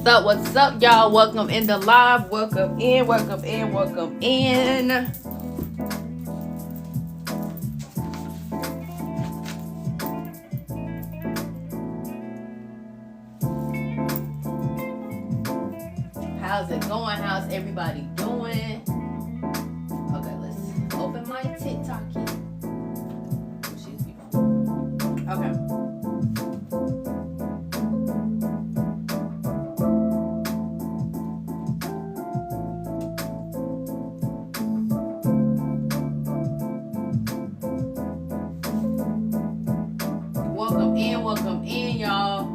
What's up, y'all? Welcome in the live. Welcome in. How's it going? How's everybody doing? Okay, let's open my TikTok here. Oh, she's beautiful. Okay. Welcome in, y'all.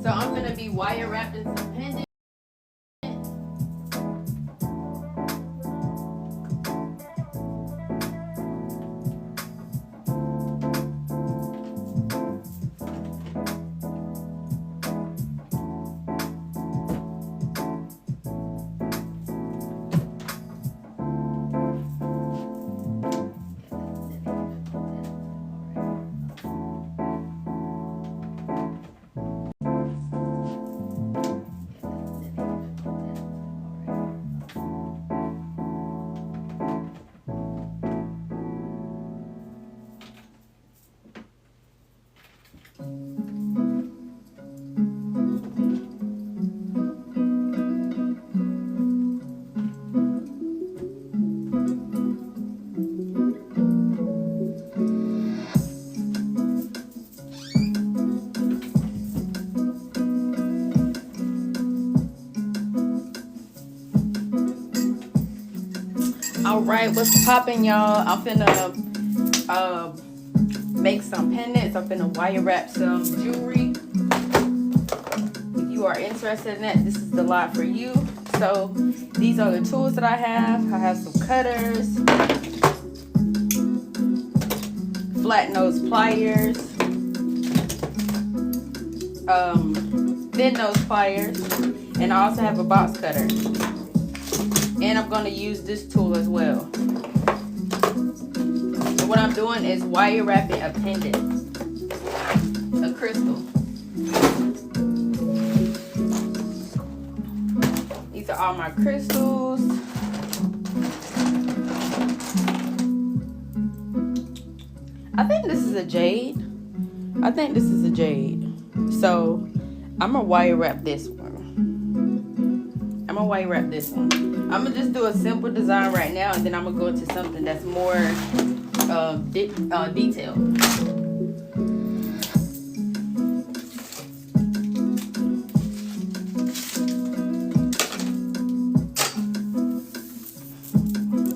So I'm gonna be wire wrapping some pendants. All right, what's poppin', y'all? I'm finna make some pendants. I'm finna wire wrap some jewelry. If you are interested in that, this is the lot for you. So these are the tools that I have. I have some cutters, flat nose pliers, thin nose pliers, and I also have a box cutter. And I'm going to use this tool as well. So what I'm doing is wire wrapping a pendant, a crystal. These are all my crystals. I think this is a jade. So I'm going to wire wrap this one. I'm gonna just do a simple design right now, and then I'm gonna go into something that's more detailed.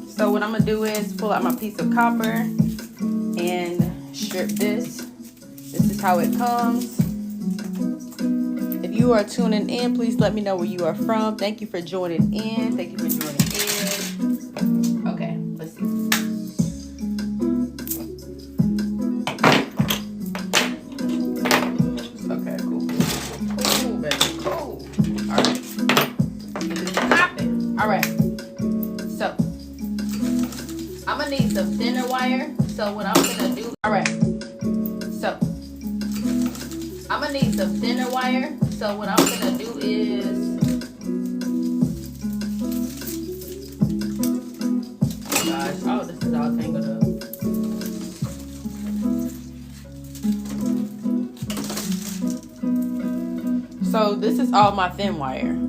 So what I'm gonna do is pull out my piece of copper and strip this. This is how it comes. If you are tuning in, please let me know where you are from. Thank you for joining in. Okay, let's see. Okay, cool. Cool, baby, cool. All right. Stop it. All right. So I'm gonna need some thinner wire. So what I'm gonna do, all right. So I'm gonna need some thinner wire. So what I'm gonna do is, oh gosh, oh, this is all tangled up. So this is all my thin wire.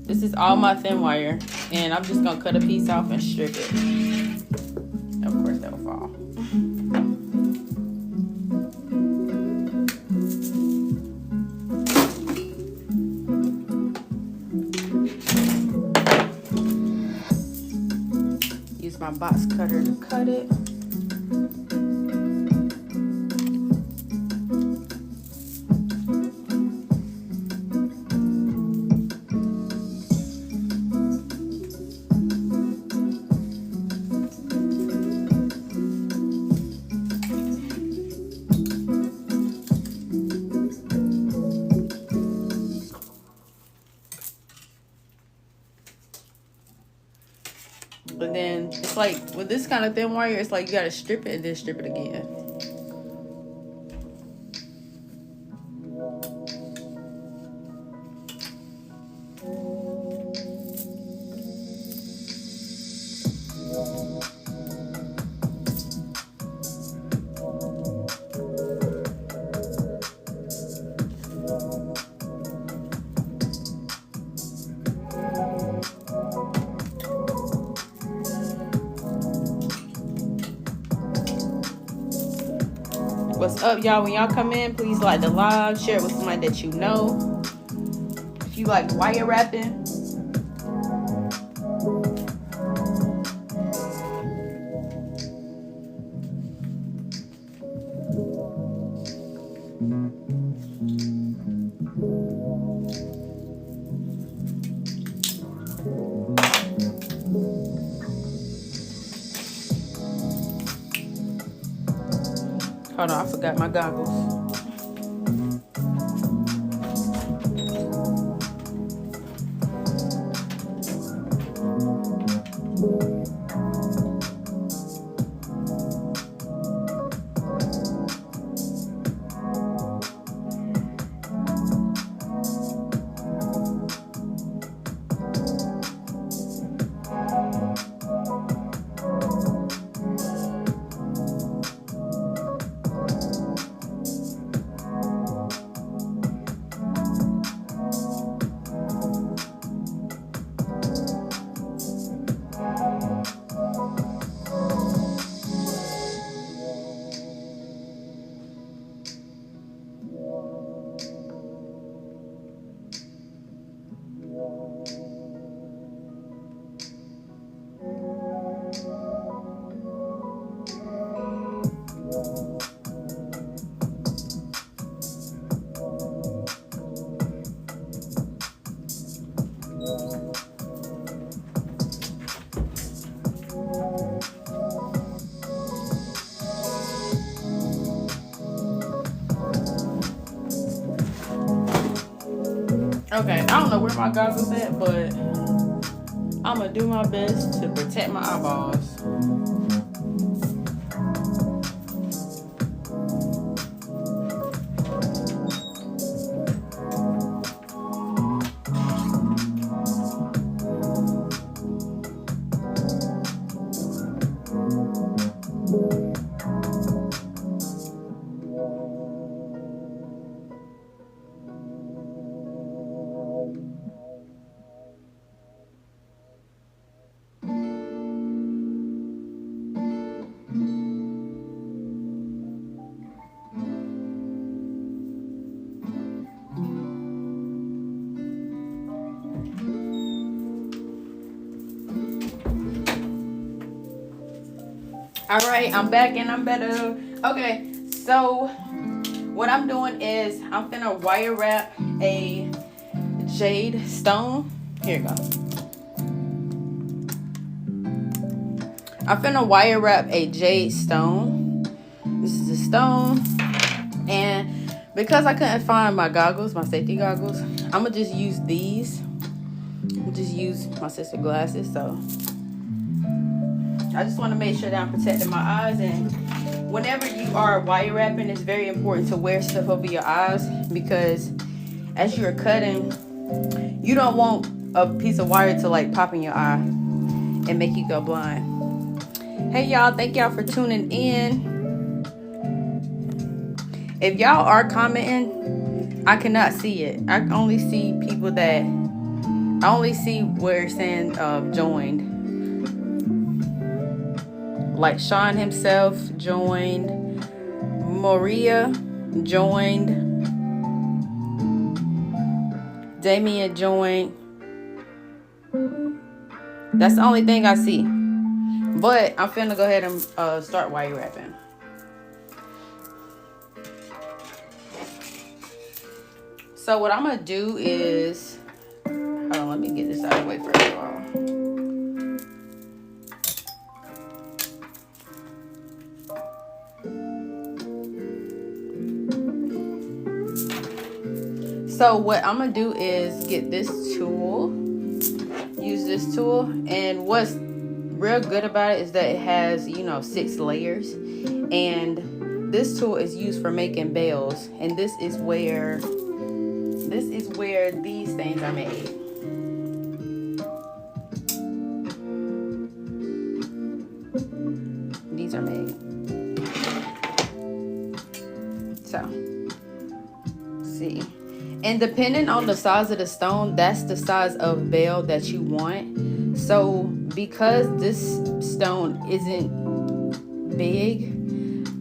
This is all my thin wire, and I'm just gonna cut a piece off and strip it. Of course, that'll fall. Use my box cutter to cut it. But then it's like with this kind of thin wire, it's like you gotta strip it and then strip it again. What's up, y'all? When y'all come in, please like the live, share it with somebody that you know. If you like wire wrapping, hold on, I forgot my goggles. Okay, I don't know where my goggles at, but I'm gonna do my best to protect my eyeballs. All right, I'm back and I'm better. Okay, so what I'm doing is I'm gonna wire wrap a jade stone. Here you go. I'm gonna wire wrap a jade stone. This is a stone, and because I couldn't find my goggles, my safety goggles, I'm gonna just use these. I'll just use my sister's glasses. So I just want to make sure that I'm protecting my eyes. And whenever you are wire wrapping, it's very important to wear stuff over your eyes, because as you're cutting, you don't want a piece of wire to like pop in your eye and make you go blind. Hey y'all, thank y'all for tuning in. If y'all are commenting, I cannot see it. I only see people that, I only see where it's saying joined. Like Sean himself joined, Maria joined, Damien joined. That's the only thing I see. But I'm finna go ahead and start wire wrapping. So what I'm gonna do is, hold on, let me get this out of the way first of all. So what I'm gonna do is get this tool, use this tool, and what's real good about it is that it has, you know, 6 layers, and this tool is used for making bells, and this is where these things are made. These are made. So, see. And depending on the size of the stone, that's the size of bell that you want. So, because this stone isn't big,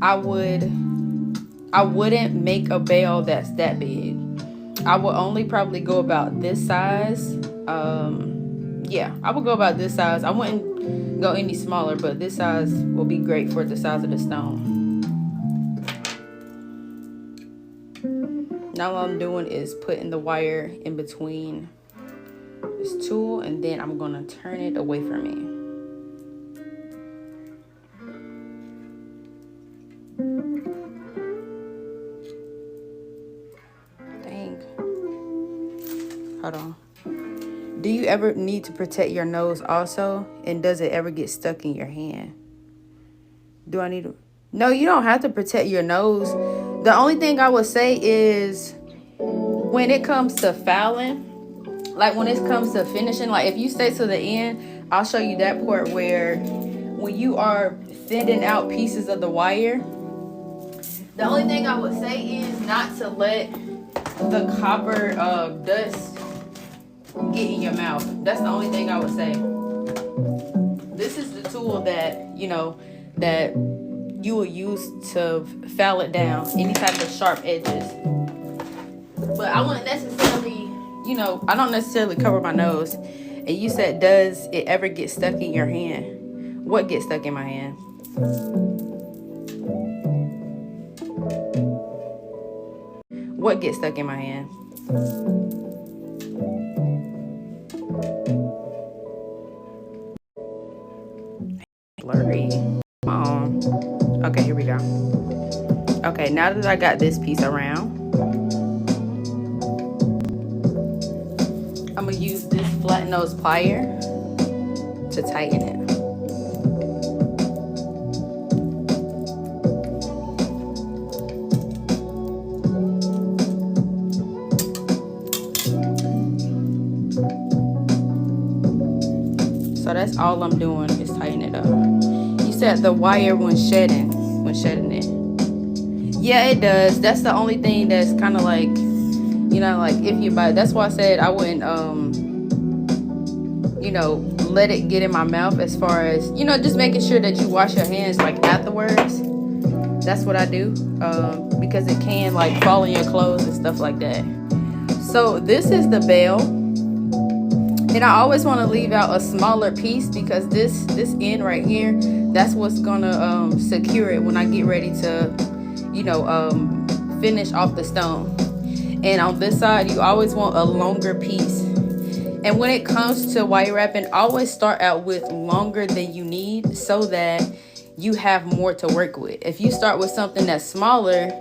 I wouldn't make a bell that's that big. I would only probably go about this size. Yeah, I would go about this size. I wouldn't go any smaller, but this size will be great for the size of the stone. Now what I'm doing is putting the wire in between this tool, and then I'm gonna turn it away from me. Hold on. Do you ever need to protect your nose also? And does it ever get stuck in your hand? Do I need to? No, you don't have to protect your nose. The only thing I would say is when it comes to filing, like when it comes to finishing, like if you stay to the end, I'll show you that part where when you are thinning out pieces of the wire, the only thing I would say is not to let the copper dust get in your mouth. That's the only thing I would say. This is the tool that, you know, that you will use to file it down, any type of sharp edges. But I wouldn't necessarily, you know, I don't necessarily cover my nose. And you said, does it ever get stuck in your hand? What gets stuck in my hand? What gets stuck in my hand? Blurry. Come on. Okay, here we go. Okay, now that I got this piece around, I'm gonna use this flat nose plier to tighten it. So that's all I'm doing is tighten it up. You said the wire when shedding it. Yeah, it does. That's the only thing that's kind of like, you know, like if you buy. That's why I said I wouldn't, you know, let it get in my mouth. As far as, you know, just making sure that you wash your hands like afterwards. That's what I do, because it can like fall in your clothes and stuff like that. So this is the bell. And I always want to leave out a smaller piece because this end right here, that's what's gonna secure it when I get ready to, you know, finish off the stone. And on this side, you always want a longer piece. And when it comes to wire wrapping, always start out with longer than you need so that you have more to work with. If you start with something that's smaller,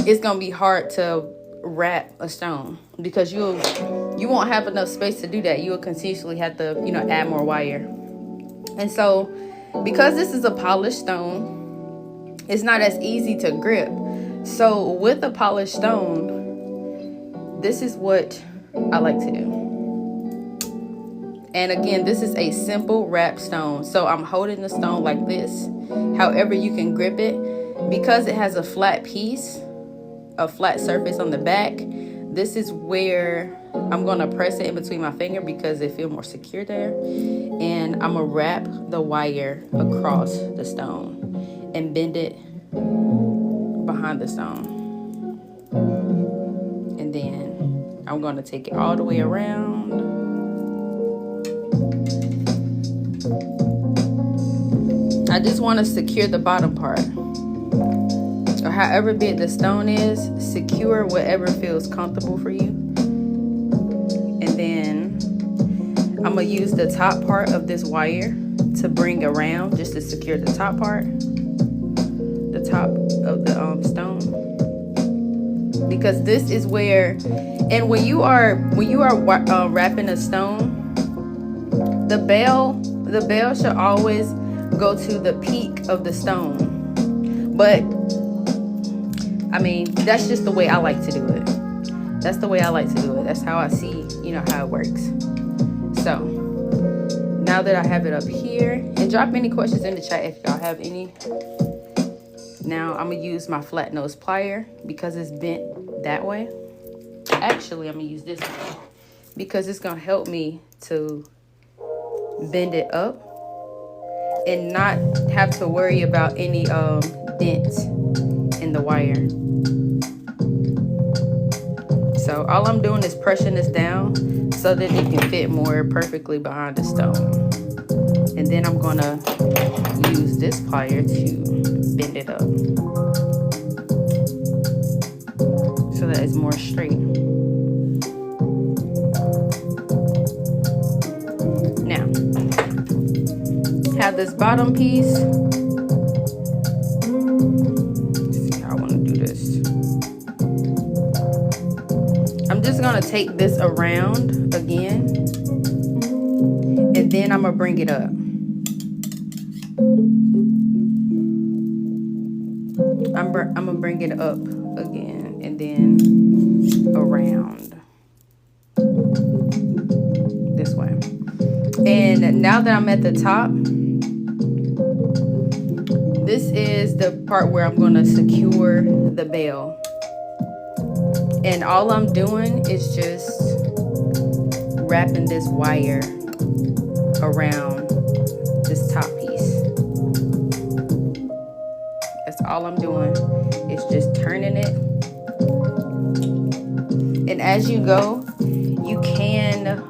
it's gonna be hard to wrap a stone because you won't have enough space to do that. You will continuously have to, you know, add more wire. And so Because this is a polished stone, it's not as easy to grip. So with a polished stone, this is what I like to do. And again, this is a simple wrap stone. So I'm holding the stone like this. However you can grip it. Because it has a flat piece, a flat surface on the back, this is where I'm going to press it in between my finger because it feels more secure there. And I'm going to wrap the wire across the stone and bend it behind the stone. And then I'm going to take it all the way around. I just want to secure the bottom part. Or however big the stone is, secure whatever feels comfortable for you. And then I'm going to use the top part of this wire to bring around just to secure the top part. The top of the stone. Because this is where, and when you are wrapping a stone, the bell should always go to the peak of the stone. But I mean, that's just the way I like to do it. That's the way I like to do it. That's how I see, how it works. So now that I have it up here, and drop any questions in the chat if y'all have any. Now I'm gonna use my flat nose plier because it's bent that way. Actually, I'm gonna use this one because it's gonna help me to bend it up and not have to worry about any dents in the wire. So all I'm doing is pressing this down so that it can fit more perfectly behind the stone. And then I'm gonna use this plier to bend it up so that it's more straight. Now, have this bottom piece. Let's see how I want to do this. I'm just gonna take this around again, and then I'm gonna bring it up. I'm gonna bring it up again, and then around this way. And now that I'm at the top, this is the part where I'm gonna secure the bell. And all I'm doing is just wrapping this wire around this top piece. That's all I'm doing. It's just turning it. And as you go, you can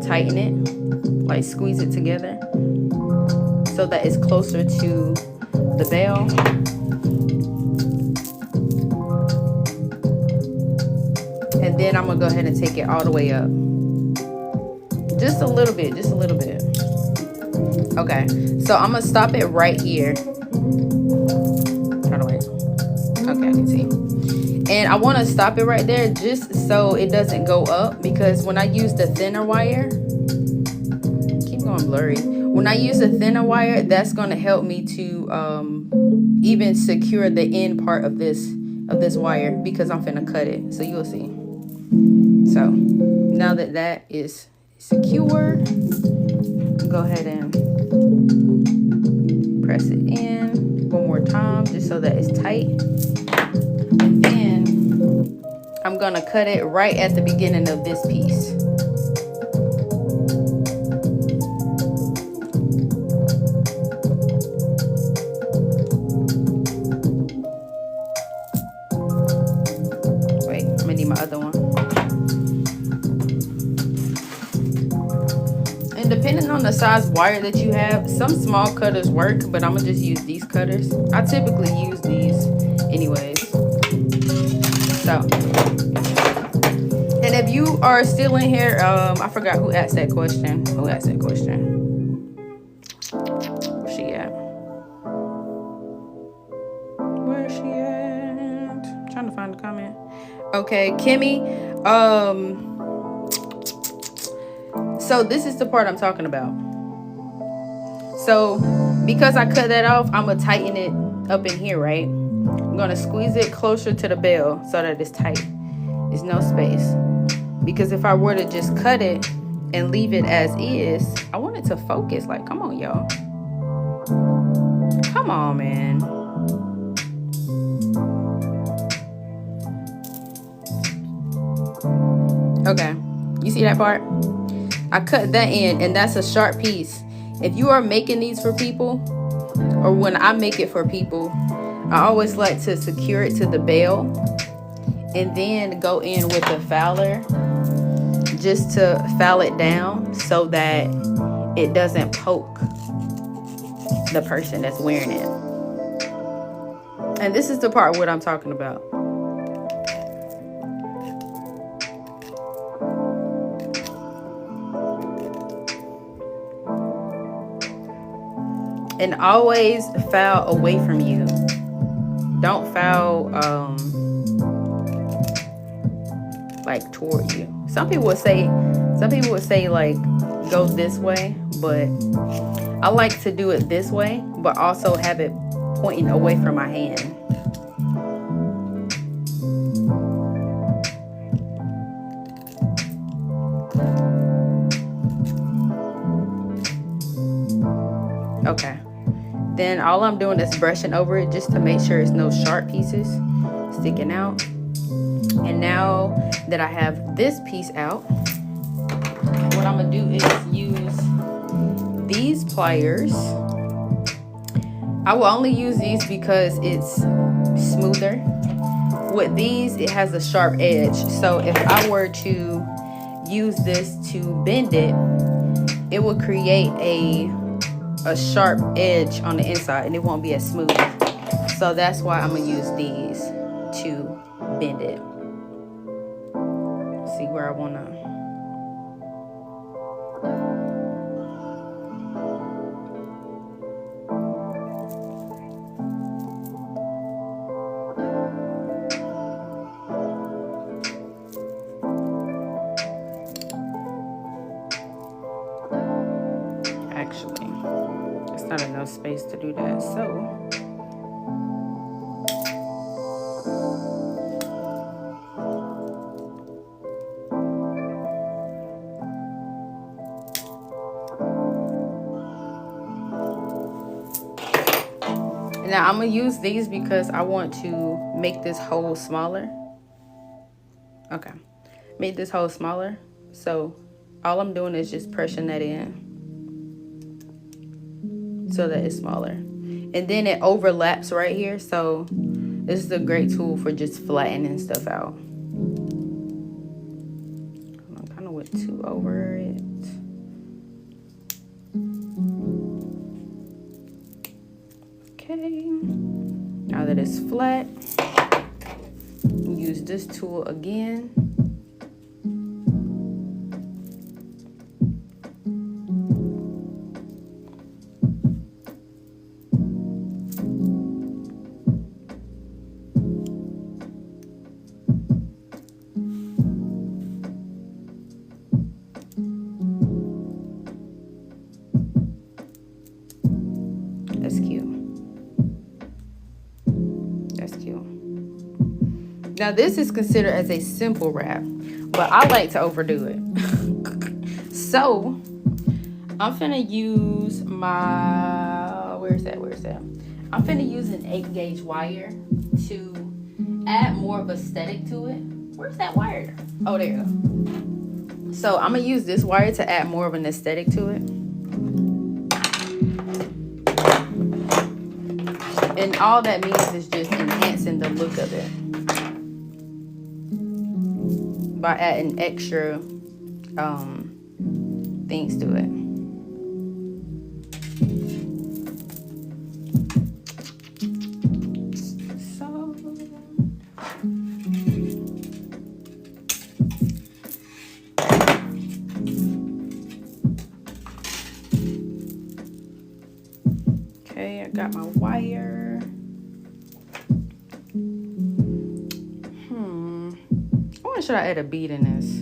tighten it, like squeeze it together so that it's closer to the bell. And then I'm gonna go ahead and take it all the way up. Just a little bit, just a little bit. Okay, so I'm gonna stop it right here. Try to wait. Okay, I can see. And I wanna stop it right there just so it doesn't go up, because when I use the thinner wire, keep going blurry. When I use the thinner wire, that's gonna help me to even secure the end part of this wire, because I'm finna cut it, so you'll see. So now that that is secure, go ahead and press it in one more time just so that it's tight. And then I'm gonna cut it right at the beginning of this piece. Wait, I'm gonna need my other one. And depending on the size wire that you have, some small cutters work, but I'm gonna just use these cutters. I typically use these anyways. So, and if you are still in here, I forgot who asked that question. Who asked that question? Where's she at? Where's she at? I'm trying to find the comment. Okay, Kimmy. So this is the part I'm talking about. So because I cut that off, I'm gonna tighten it up in here, right? I'm gonna squeeze it closer to the bell so that it's tight. There's no space. Because if I were to just cut it and leave it as is, I want it to focus. Like, come on, y'all. Come on, man. Okay, you see that part? I cut that in, and that's a sharp piece. If you are making these for people, or when I make it for people, I always like to secure it to the bell and then go in with a fowler just to foul it down so that it doesn't poke the person that's wearing it. And this is the part what I'm talking about. And always foul away from you. Don't foul like toward you. Some people would say like go this way, but I like to do it this way, but also have it pointing away from my hand. Okay. Then all I'm doing is brushing over it just to make sure there's no sharp pieces sticking out. And now that I have this piece out, what I'm gonna do is use these pliers. I will only use these because it's smoother. With these, it has a sharp edge. So if I were to use this to bend it, it will create a sharp edge on the inside and it won't be as smooth. So that's why I'm gonna use these to bend it. See where I wanna. Actually, it's not enough space to do that, so now I'm gonna use these because I want to make this hole smaller. Okay, make this hole smaller. So all I'm doing is just pressing that in so that it's smaller. And then it overlaps right here. So this is a great tool for just flattening stuff out. I kind of went too over it. Okay. Now that it's flat, use this tool again. That's cute. That's cute. Now this is considered as a simple wrap, but I like to overdo it. So I'm finna use my, where's that? I'm finna use an 8-gauge wire to add more of aesthetic to it. Where's that wire? Oh, there you go. So I'm gonna use this wire to add more of an aesthetic to it. And all that means is just enhancing the look of it by adding extra things to it. So okay, I got my wire. Should I add a bead in this?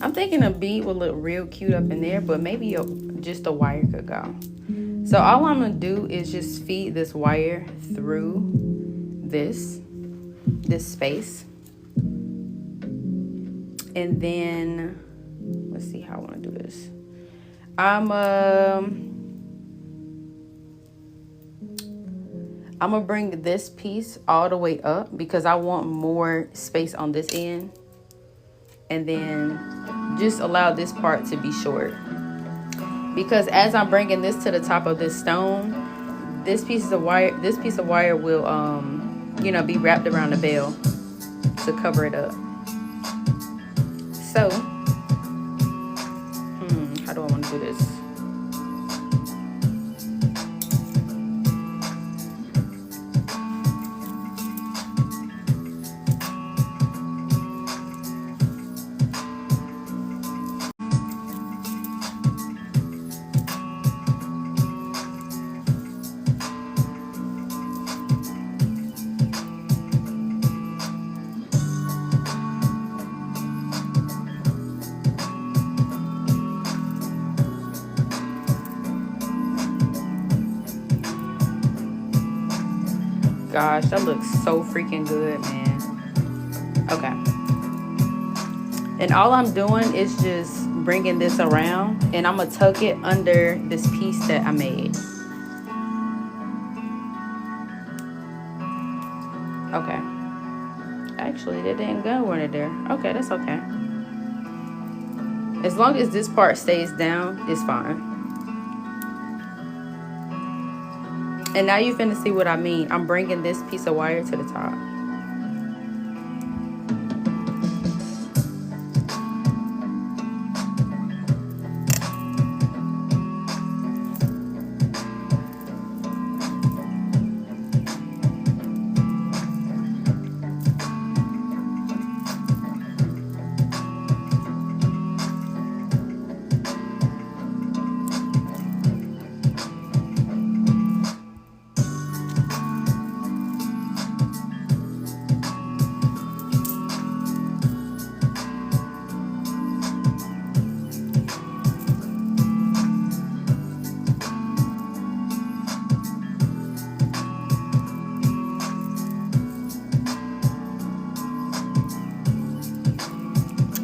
I'm thinking a bead would look real cute up in there, but maybe just a wire could go. So all I'm gonna do is just feed this wire through this space. And then, let's see how I wanna do this. I'm gonna bring this piece all the way up because I want more space on this end. And then just allow this part to be short. Because as I'm bringing this to the top of this stone, this piece of wire will, you know, be wrapped around the bell to cover it up. So, how do I want to do this? Gosh, that looks so freaking good, man. Okay. And all I'm doing is just bringing this around, and I'm gonna tuck it under this piece that I made. Okay. Actually, that didn't go under there. Okay, that's okay. As long as this part stays down, it's fine. And now you finna see what I mean. I'm bringing this piece of wire to the top.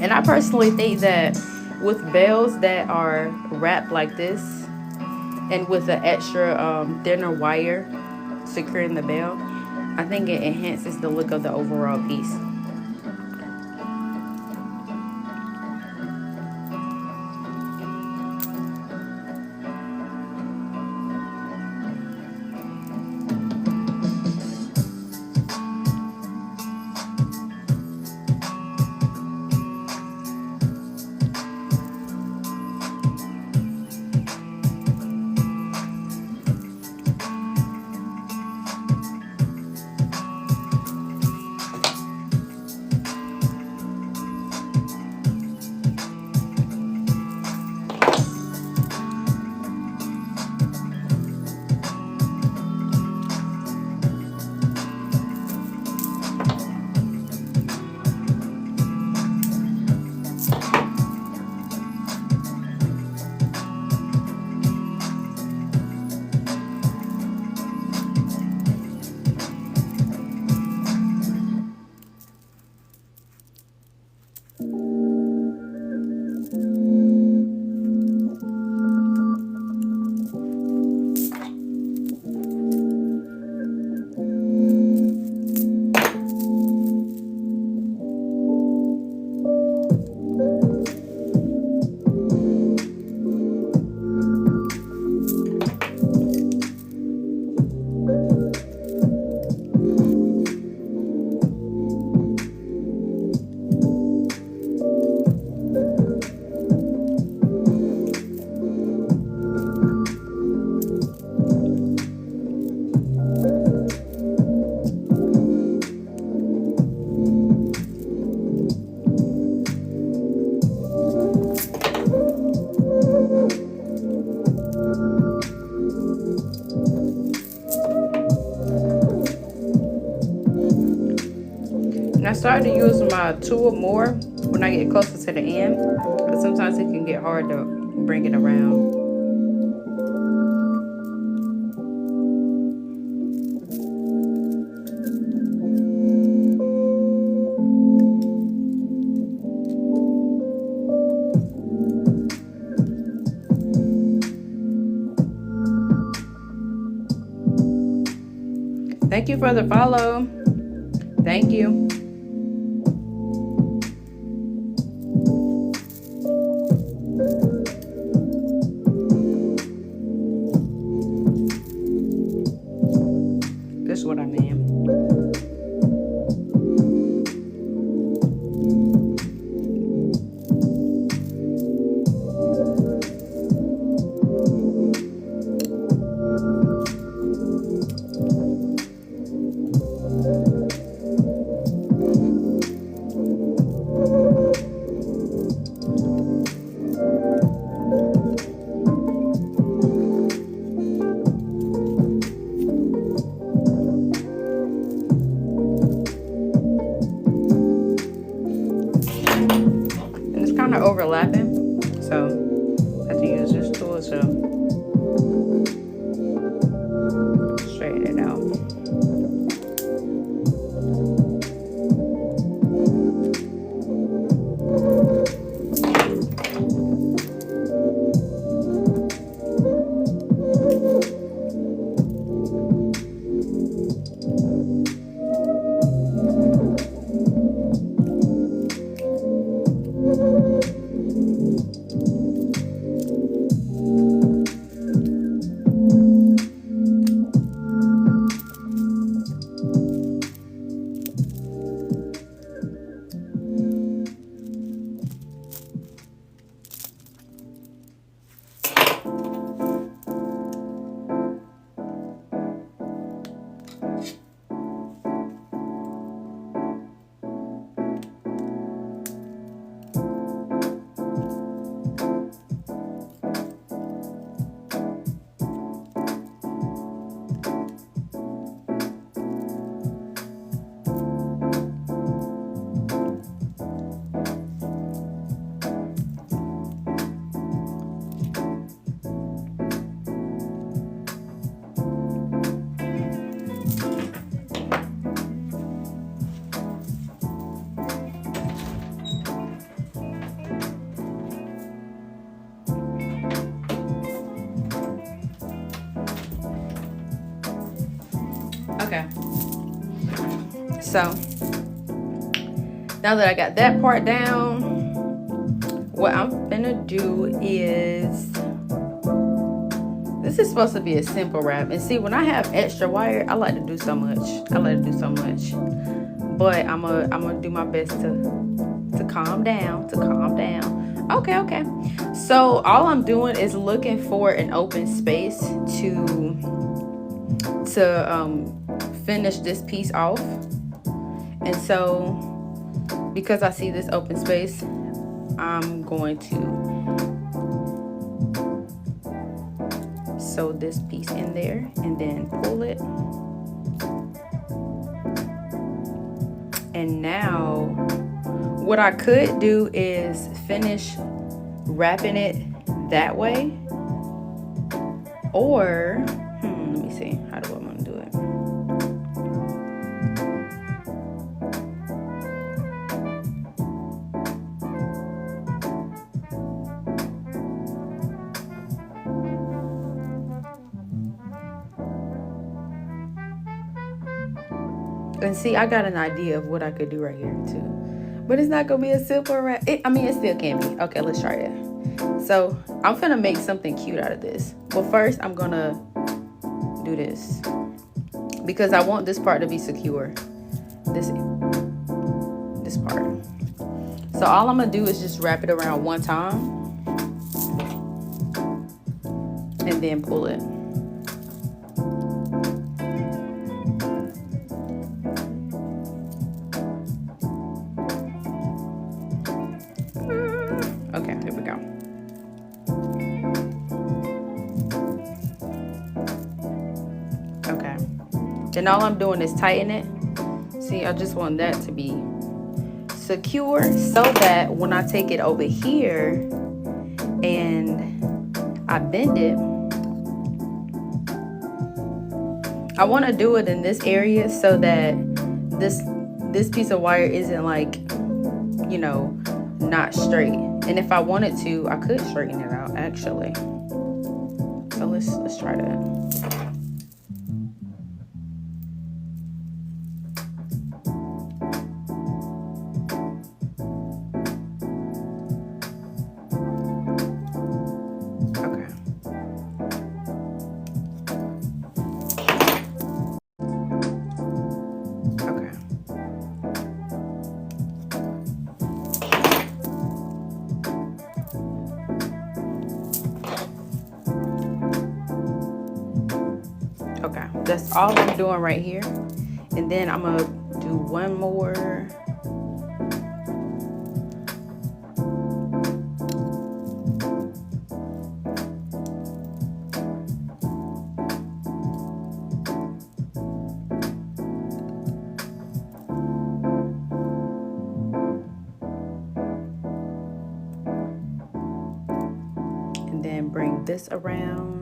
And I personally think that with bells that are wrapped like this and with the extra thinner wire securing the bell, I think it enhances the look of the overall piece. And I started to use my 2 or more when I get closer to the end. because sometimes it can get hard to bring it around. Thank you for the follow. Thank you. This is what I mean. Overlapping, so I have to use this tool to straighten it out. Okay, so now that I got that part down, what I'm gonna do is, this is supposed to be a simple wrap. And see, when I have extra wire, I like to do so much. But I'm gonna do my best to calm down. Okay. So all I'm doing is looking for an open space to finish this piece off. And so because I see this open space, I'm going to sew this piece in there and then pull it. And now what I could do is finish wrapping it that way, or let me see, how do I want to do it? And see, I got an idea of what I could do right here too. But it's not gonna be a simple wrap. It still can be. Okay, let's try it. So I'm gonna make something cute out of this. But first I'm gonna do this because I want this part to be secure. This part. So all I'm gonna do is just wrap it around one time and then pull it. Okay, here we go. Okay. Then all I'm doing is tighten it. See, I just want that to be secure so that when I take it over here and I bend it, I want to do it in this area so that this piece of wire isn't like, you know, not straight. And if I wanted to, I could straighten it out actually. So let's try that. Okay, that's all I'm doing right here. And then I'm gonna do one more. And then bring this around.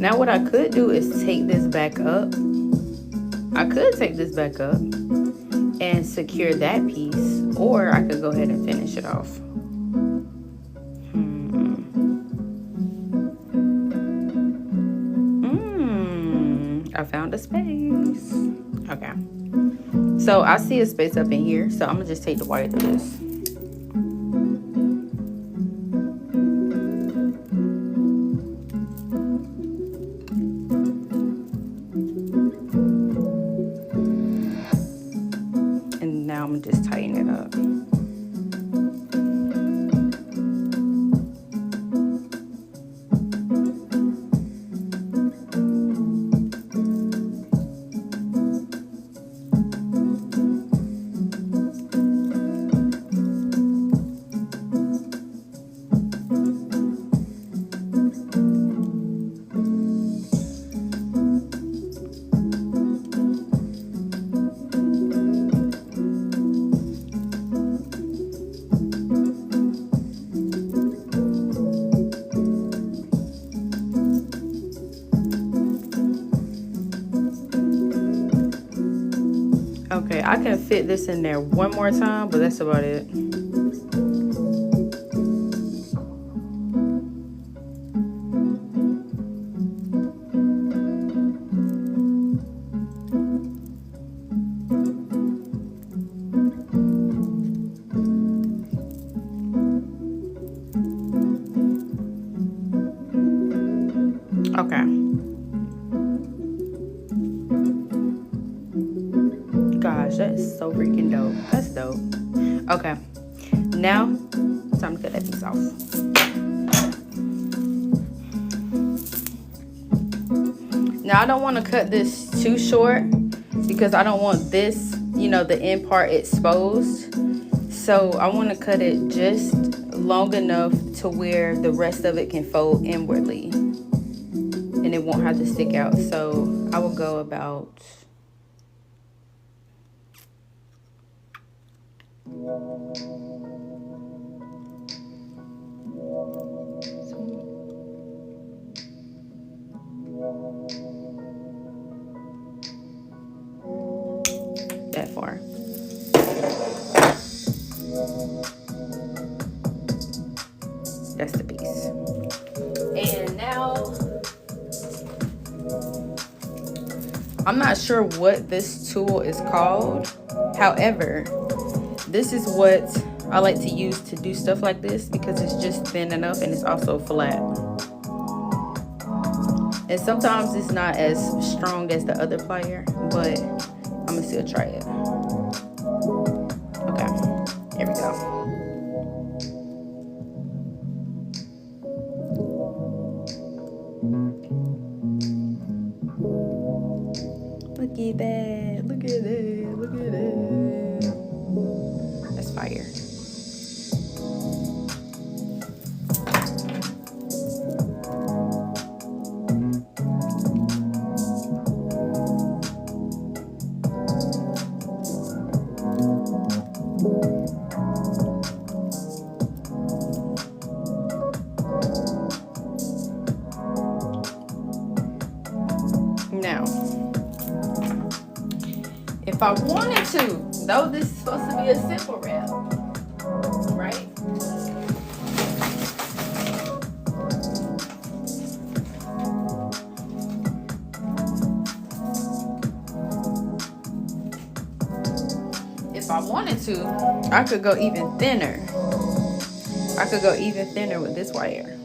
Now what I could do is take this back up. I could take this back up and secure that piece, or I could go ahead and finish it off. I found a space. Okay. So I see a space up in here, so I'm gonna just take the wire through this. Now I'm just tighten it up. Okay, I can fit this in there one more time, but that's about it. Okay. Gosh, that is so freaking dope. That's dope. Okay. Now, time to cut that piece off. Now, I don't want to cut this too short because I don't want this, you know, the end part exposed. So I want to cut it just long enough to where the rest of it can fold inwardly and it won't have to stick out. So I will go about that far. I'm not sure what this tool is called. However, this is what I like to use to do stuff like this because it's just thin enough and it's also flat. And sometimes it's not as strong as the other plier, but I'm gonna still try it. Okay, there we go. Look at that, look at that, look at that. That's fire. Now, if I wanted to, though this is supposed to be a simple wrap, right? If I wanted to, I could go even thinner. I could go even thinner with this wire.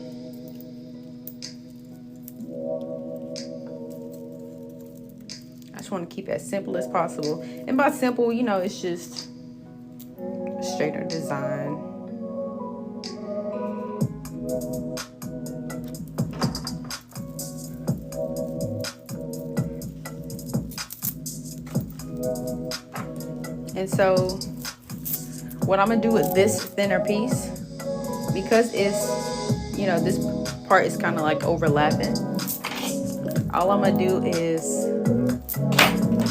I just want to keep it as simple as possible. And by simple, you know, it's just a straighter design. And so what I'm gonna do with this thinner piece, because it's, you know, this part is kind of like overlapping, all I'm gonna do is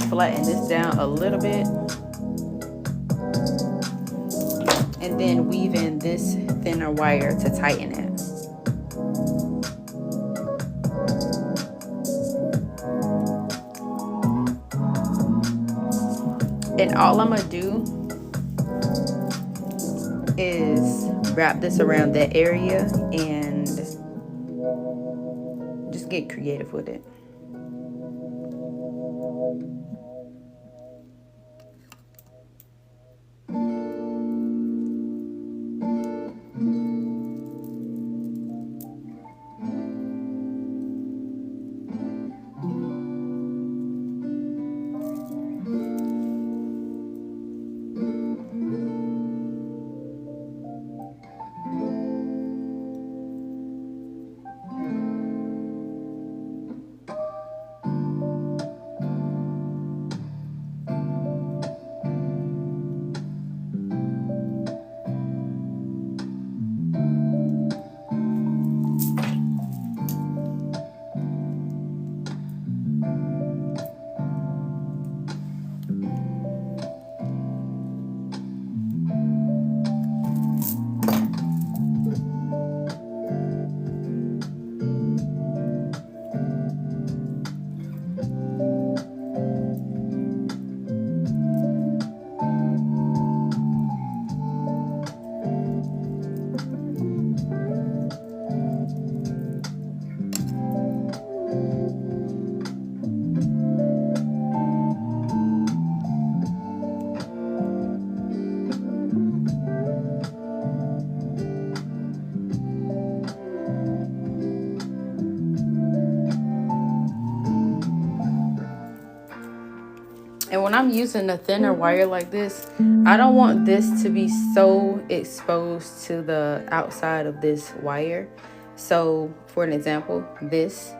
flatten this down a little bit and then weave in this thinner wire to tighten it. And all I'm gonna do is wrap this around that area and just get creative with it. And when I'm using a thinner wire like this, I don't want this to be so exposed to the outside of this wire. So for an example, this,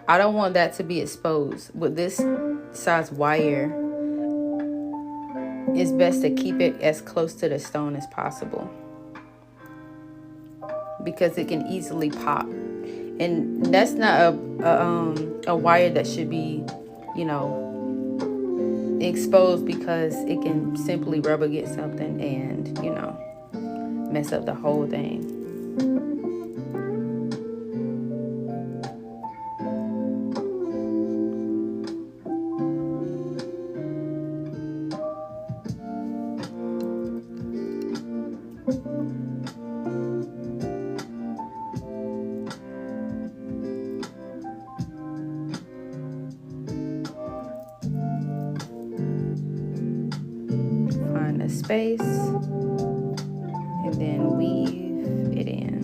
I don't want that to be exposed. With this size wire, it's best to keep it as close to the stone as possible because it can easily pop. And that's not a wire that should be, you know, exposed, because it can simply rub against something and, you know, mess up the whole thing. space and then weave it in.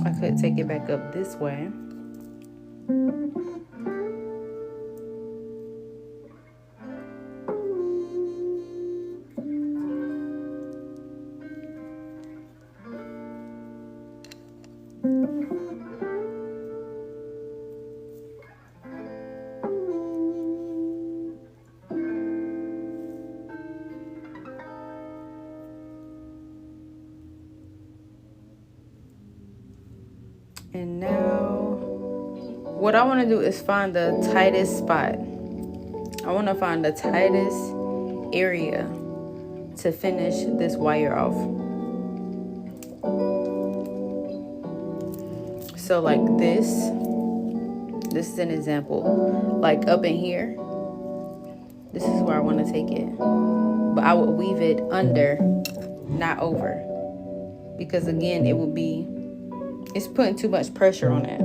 I could take it back up this way. And now what I want to do is find the tightest spot. I want to find the tightest area to finish this wire off. So like this is an example. Like up in here, this is where I want to take it. But I would weave it under, not over. Because again, it's putting too much pressure on it.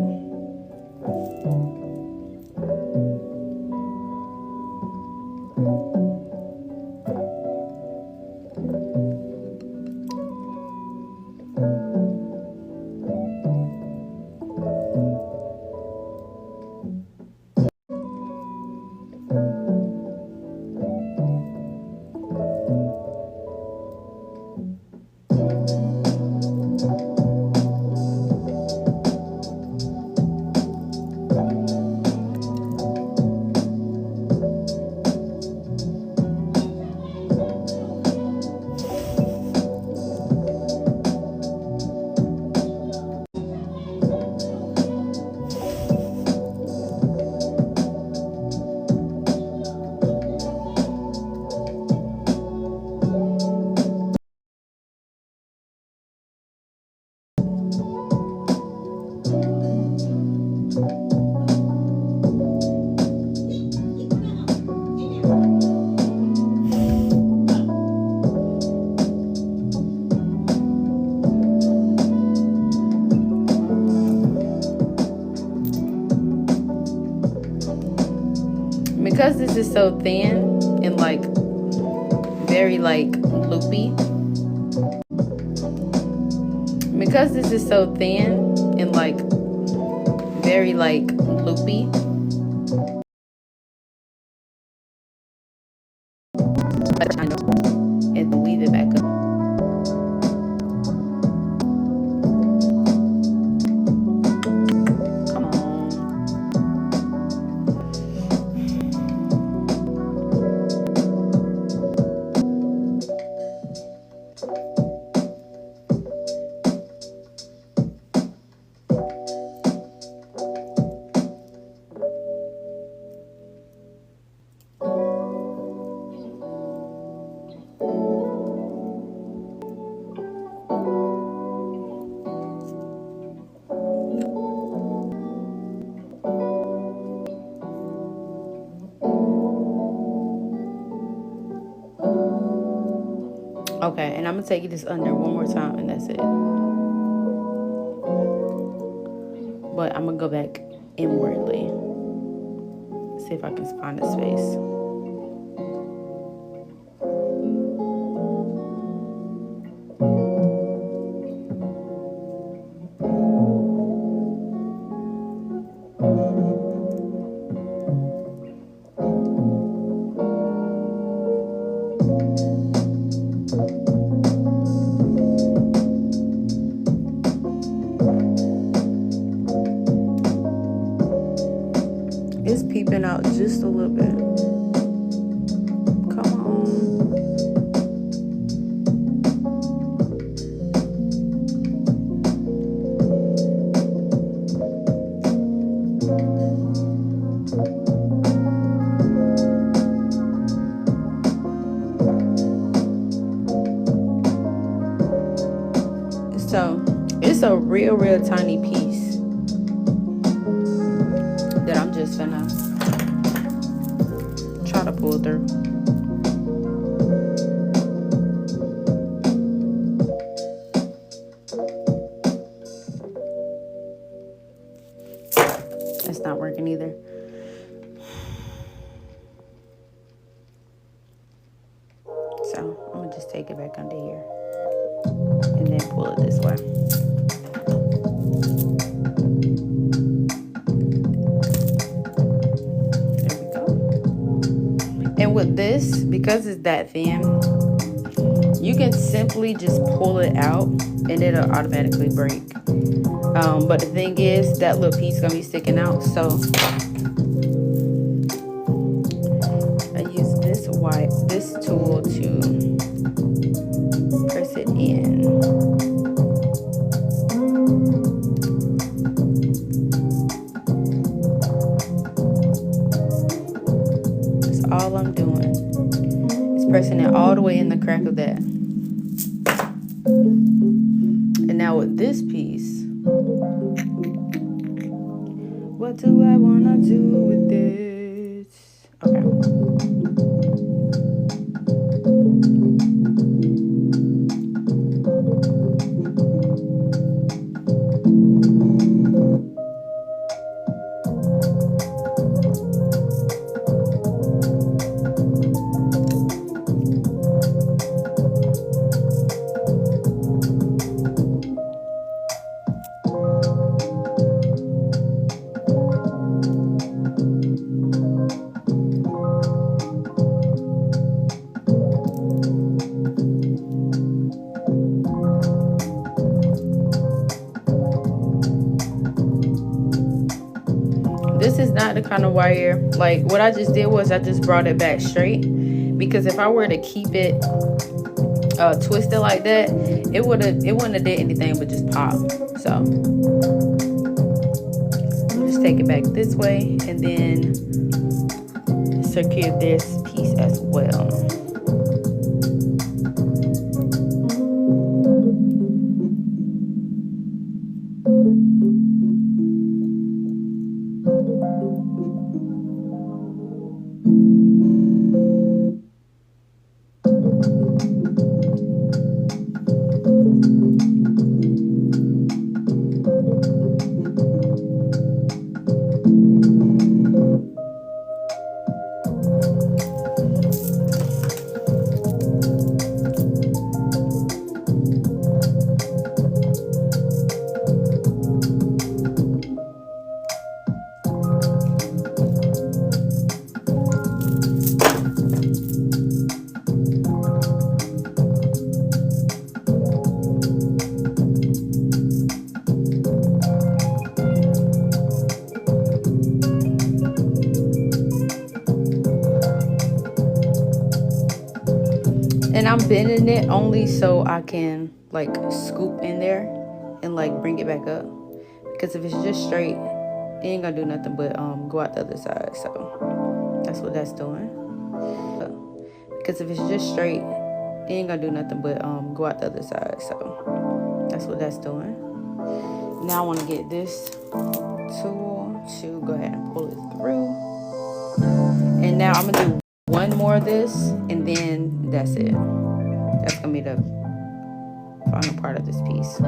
Because this is so thin and like very like loopy. Because this is so thin and like very like loopy. And weave it back up. Okay, and I'm gonna take this under one more time and that's it. But I'm gonna go back inwardly. See if I can find a space. It's peeping out just a little bit. Come on. So it's a real tiny piece that I'm just gonna try to pull through. that's not working either. So I'm gonna just take it back under here and then pull it this way. There we go. And with this, because it's that thin, you can simply just pull it out and it'll automatically break. But the thing is, that little piece gonna be sticking out, so I use this tool to press it in. That's all I'm doing. Is pressing it all the way in the crack of that. And now with this piece, what do I wanna do with this? Okay. This is not the kind of wire, like what I just did was I just brought it back straight, because if I were to keep it twisted like that, it wouldn't have did anything but just pop. So I'll just take it back this way and then secure this piece as well. And I'm bending it only so I can like scoop in there and like bring it back up, because if it's just straight, it ain't gonna do nothing but go out the other side. So that's what that's doing. Because if it's just straight, it ain't gonna do nothing but go out the other side. So that's what that's doing. Now I want to get this tool to go ahead and pull it through. And now I'm gonna do one more of this, and then that's it. That's gonna be the final part of this piece.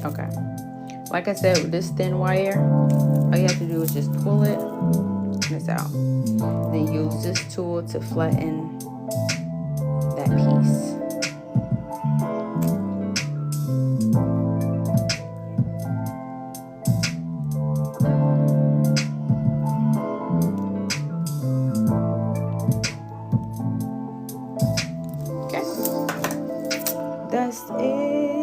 Okay, like I said, with this thin wire, all you have to do is just pull it and it's out. Then use this tool to flatten that piece. Okay, that's it.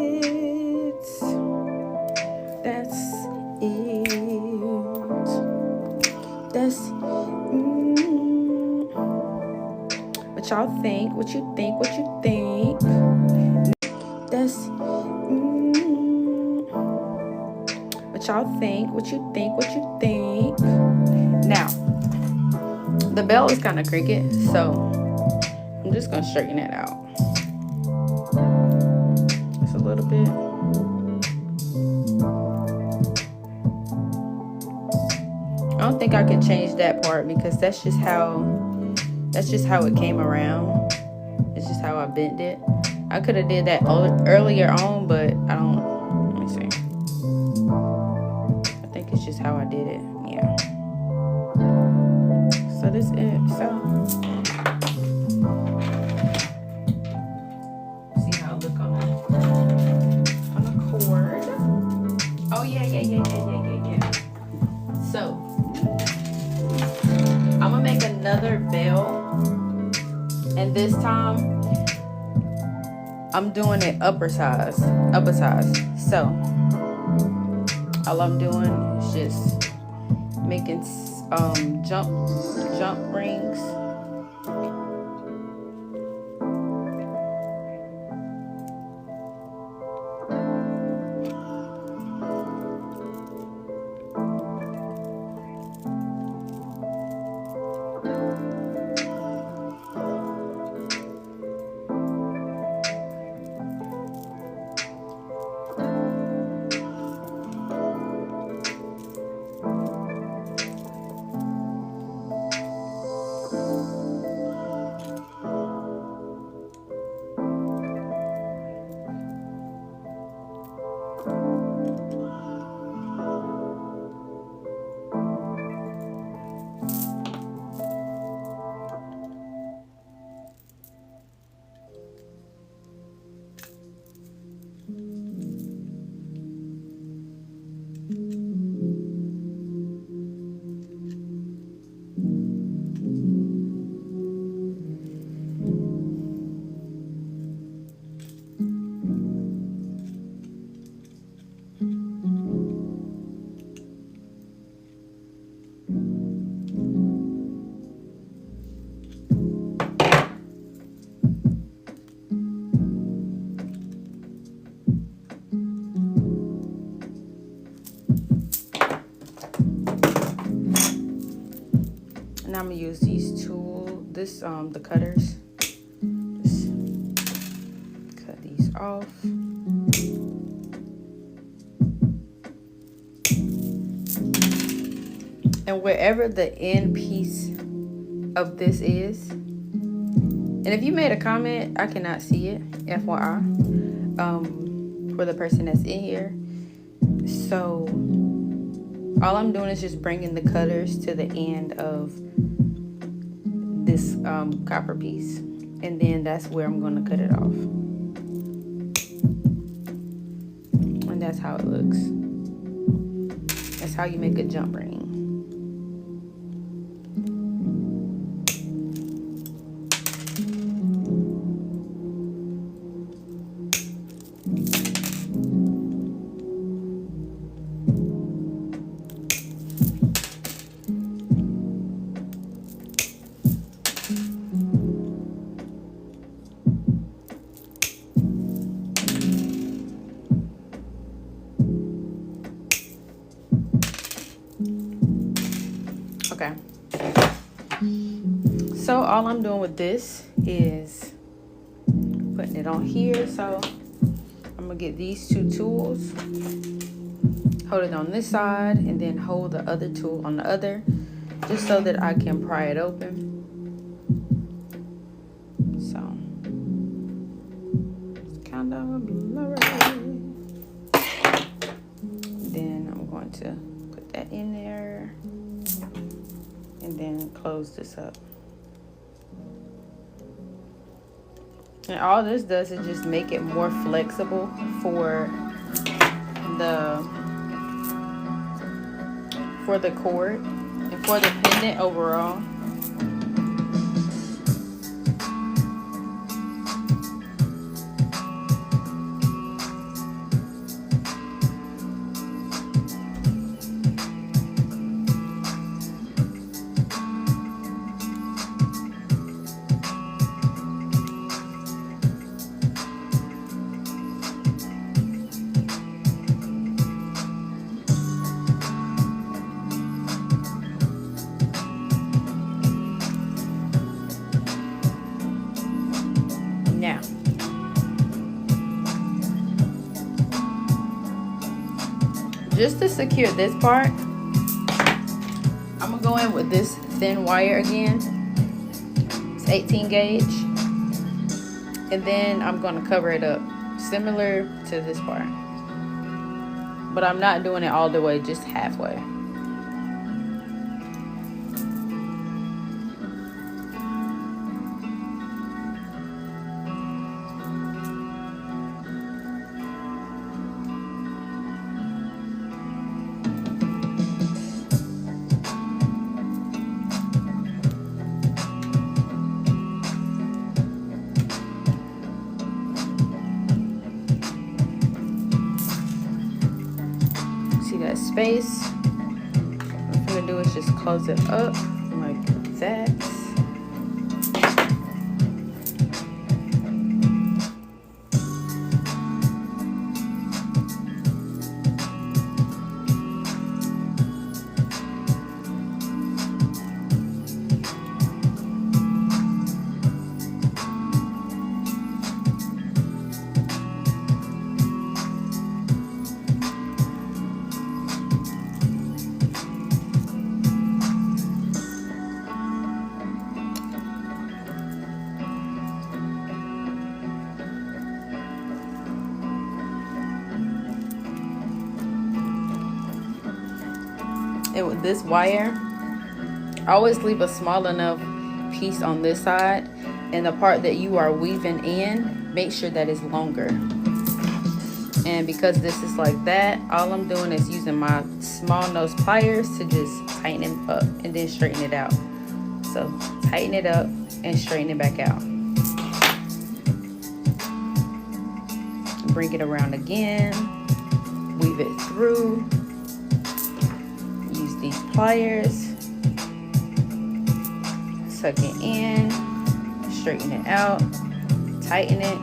That's it. That's what y'all think? What you think? What you think? That's what y'all think? What you think? What you think? Now, the bell is kind of crooked, so I'm just gonna straighten it out. Just a little bit. I don't think I could change that part because that's just how it came around. It's just how I bent it. I could have did that earlier on, but I don't. Let me see. I think it's just how I did it. Yeah. So this is it. So see how it look on the cord. Oh yeah. So I'm gonna make another bell, and this time I'm doing it upper size. So all I'm doing is just making jump rings. And I'm gonna use these the cutters. Just cut these off. And wherever the end piece of this is, and if you made a comment, I cannot see it, FYI, for the person that's in here. So all I'm doing is just bringing the cutters to the end of this copper piece, and then that's where I'm going to cut it off. And that's how it looks. That's how you make a jump ring. Okay, so all I'm doing with this is putting it on here. So I'm gonna get these two tools, hold it on this side, and then hold the other tool on the other, just so that I can pry it open. So it's kind of blurry. Then I'm going to put that in there and then close this up. And all this does is just make it more flexible for the cord and for the pendant overall. Now, just to secure this part, I'm I'm gonna go in with this thin wire again. It's 18 gauge. And then I'm gonna cover it up, similar to this part. But I'm not doing it all the way, just halfway. That space. What I'm gonna do is just close it up like that. And with this wire, I always leave a small enough piece on this side, and the part that you are weaving in, make sure that it's longer. And because this is like that, all I'm doing is using my small nose pliers to just tighten it up and then straighten it out. So tighten it up and straighten it back out. Bring it around again, weave it through. Use these pliers, tuck it in, straighten it out, tighten it,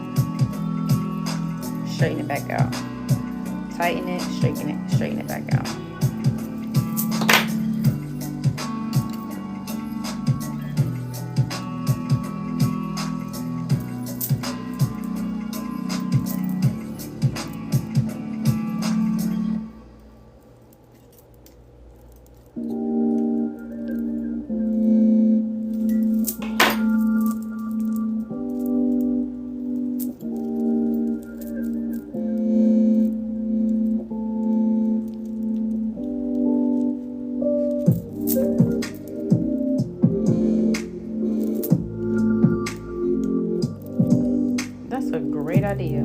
straighten it back out, tighten it, straighten it back out. That's a great idea.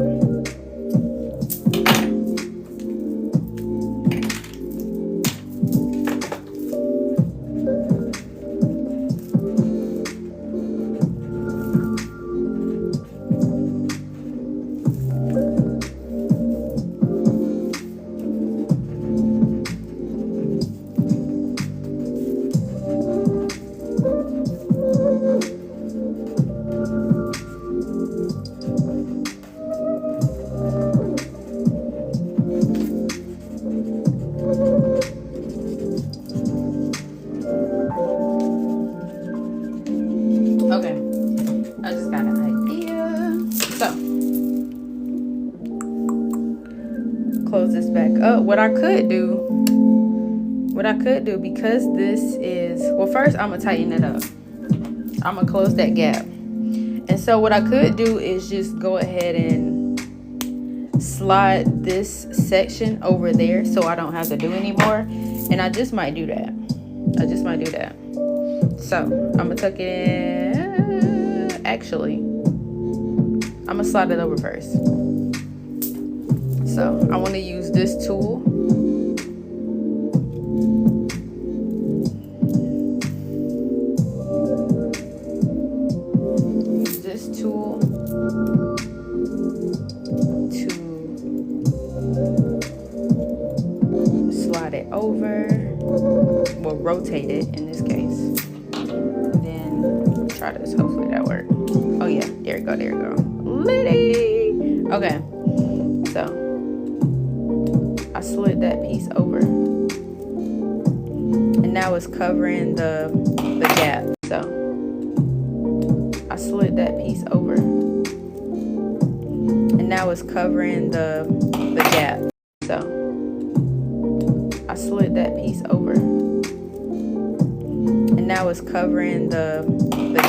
Okay, I just got an idea. So, close this back up. What I could do, because this is, well, first I'm gonna tighten it up. I'm gonna close that gap. And so what I could do is just go ahead and slide this section over there so I don't have to do anymore. And I just might do that. So I'm gonna tuck it in. Actually, I'm gonna slide it over first. So I want to use this tool. Use this tool to slide it over. Well, rotate it in this case. Then try this. Hopefully that works. Oh yeah, there we go. Liddy. Okay, so I slid that piece over, and now it's covering the gap. So I slid that piece over, and now it's covering the gap. So I slid that piece over, now it's covering the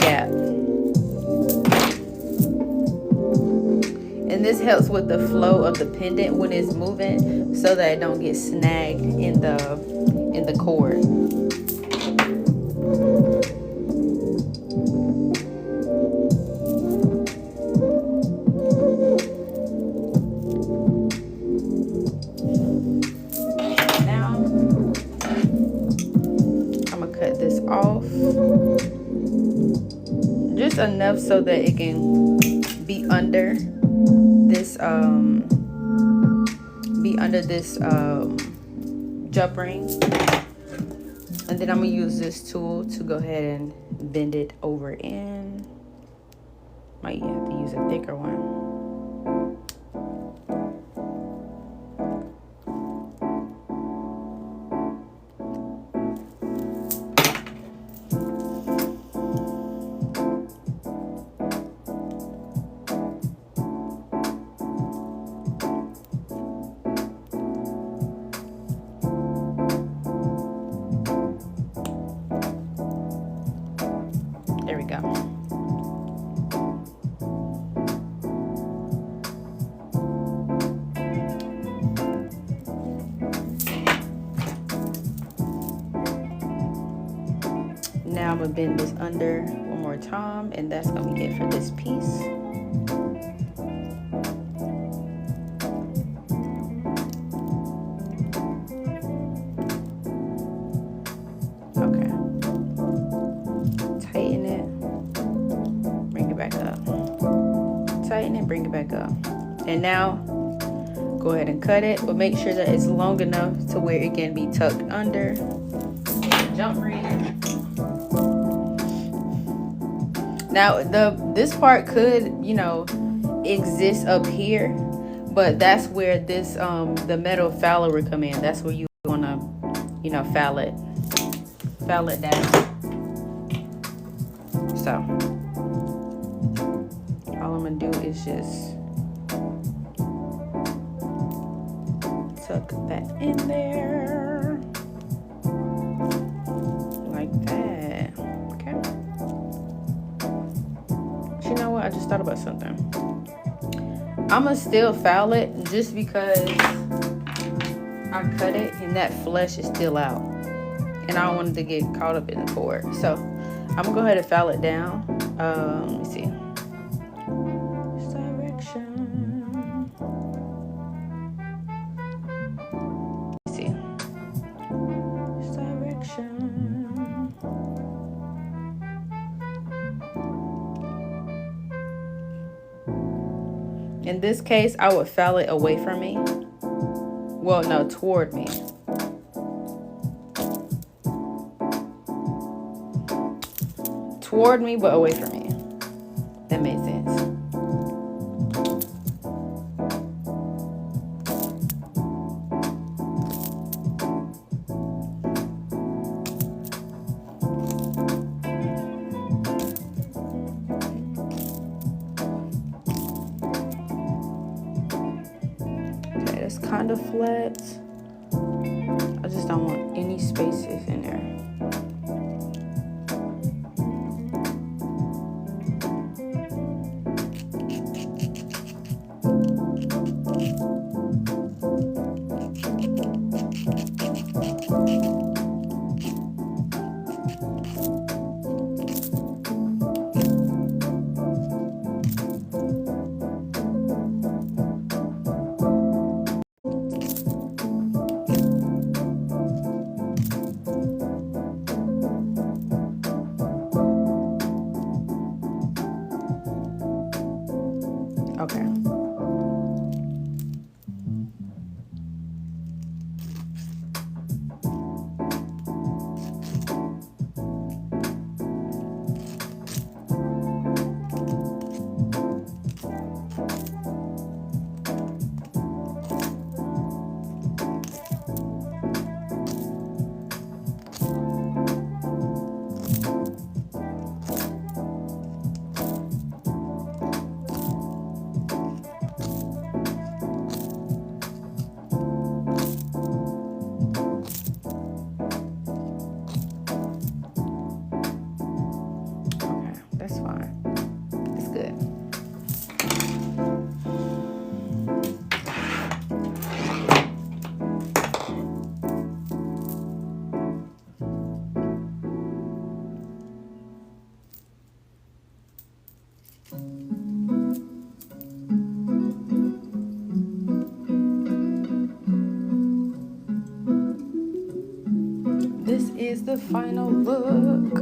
gap. And this helps with the flow of the pendant when it's moving, so that it don't get snagged in the cord. Now I'm gonna cut this off just enough so that it can be under this jump ring. And then I'm gonna use this tool to go ahead and bend it over in. Might have to use a thicker one. There we go. Now I'm gonna bend this under one more time, and that's gonna be it for this piece. Okay. Tighten it, bring it back up. Tighten it, bring it back up. And now go ahead and cut it, but make sure that it's long enough to where it can be tucked under the jump ring. Now this part could, you know, exist up here, but that's where this the metal fowler would come in. That's where you wanna, you know, foul it down. So all I'm gonna do is just tuck that in there like that. Okay. But you know what? I just thought about something. I'm gonna still foul it just because I cut it and that flesh is still out, and I don't want it to get caught up in the cord. So I'm gonna go ahead and foul it down. Let me see. This direction. Let's see. This direction. In this case, I would foul it away from me. Well, no, toward me. Toward me, but away from me. That made sense. Okay, that's kind of flat. I just don't want any spaces in there. Okay. the final look.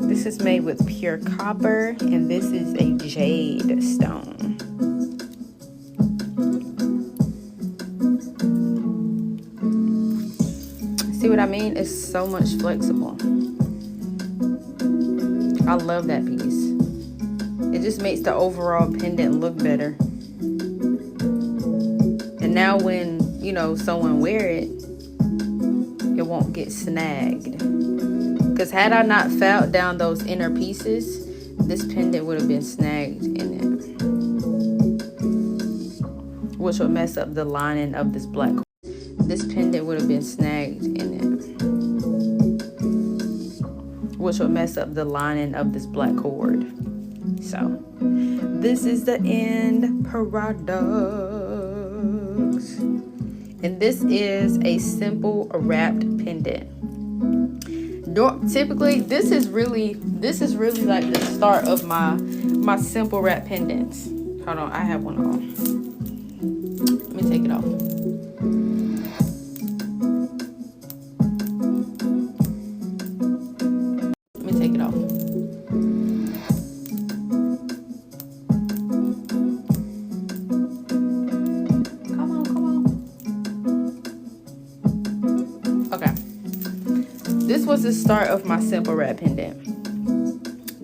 This is made with pure copper, and this is a jade stone. See what I mean? It's so much flexible. I love that piece. It just makes the overall pendant look better. And now when, you know, someone wear it, it won't get snagged. Because had I not filed down those inner pieces, this pendant would have been snagged in it, which would mess up the lining of this black. This pendant would have been snagged in it, which would mess up the lining of this black cord. So this is the end product, and this is a simple wrapped pendant. Typically, this is really like the start of my simple wrap pendants. Hold on, I have one on. Let me take it off. Let me take it off. Come on. Okay. This was the start of my simple wrap pendant.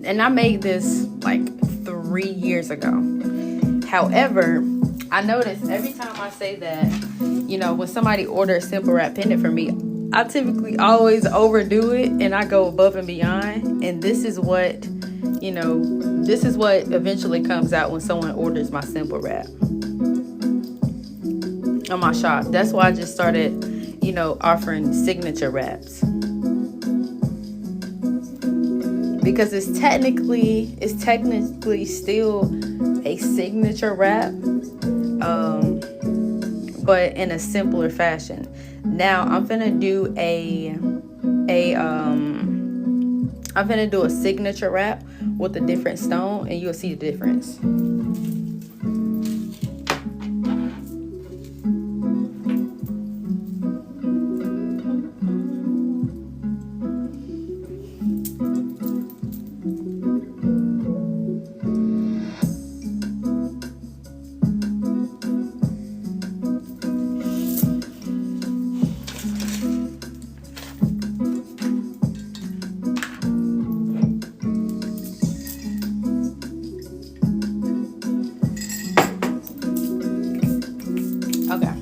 And I made this like 3 years ago. However, I noticed every time I say that, you know, when somebody orders a simple wrap pendant for me, I typically always overdo it and I go above and beyond. And this is what, you know, this is what eventually comes out when someone orders my simple wrap on my shop. That's why I just started, you know, offering signature wraps. Because it's technically still a signature wrap, but in a simpler fashion. Now I'm gonna do I'm gonna do a signature wrap with a different stone, and you'll see the difference. Okay.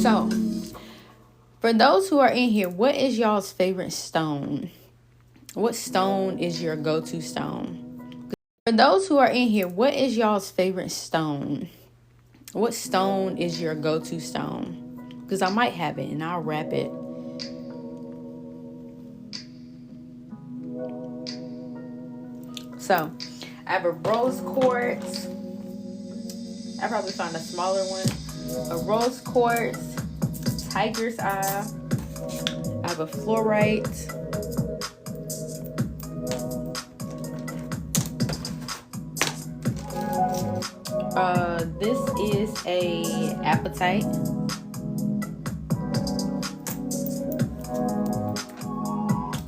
So, for those who are in here, what is y'all's favorite stone? What stone is your go-to stone? For those who are in here, what is y'all's favorite stone? What stone is your go-to stone? Because I might have it and I'll wrap it. So, I have a rose quartz. I probably found a smaller one. A rose quartz, tiger's eye. I have a fluorite. This is a apatite.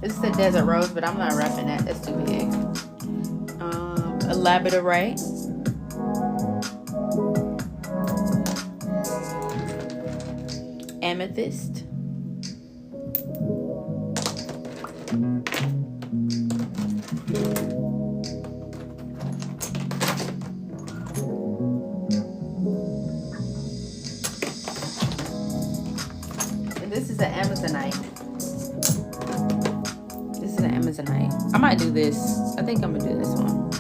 This is a desert rose, but I'm not wrapping that. That's too big. A labradorite. Amethyst. This is an Amazonite. I might do this. I think I'm gonna do this one.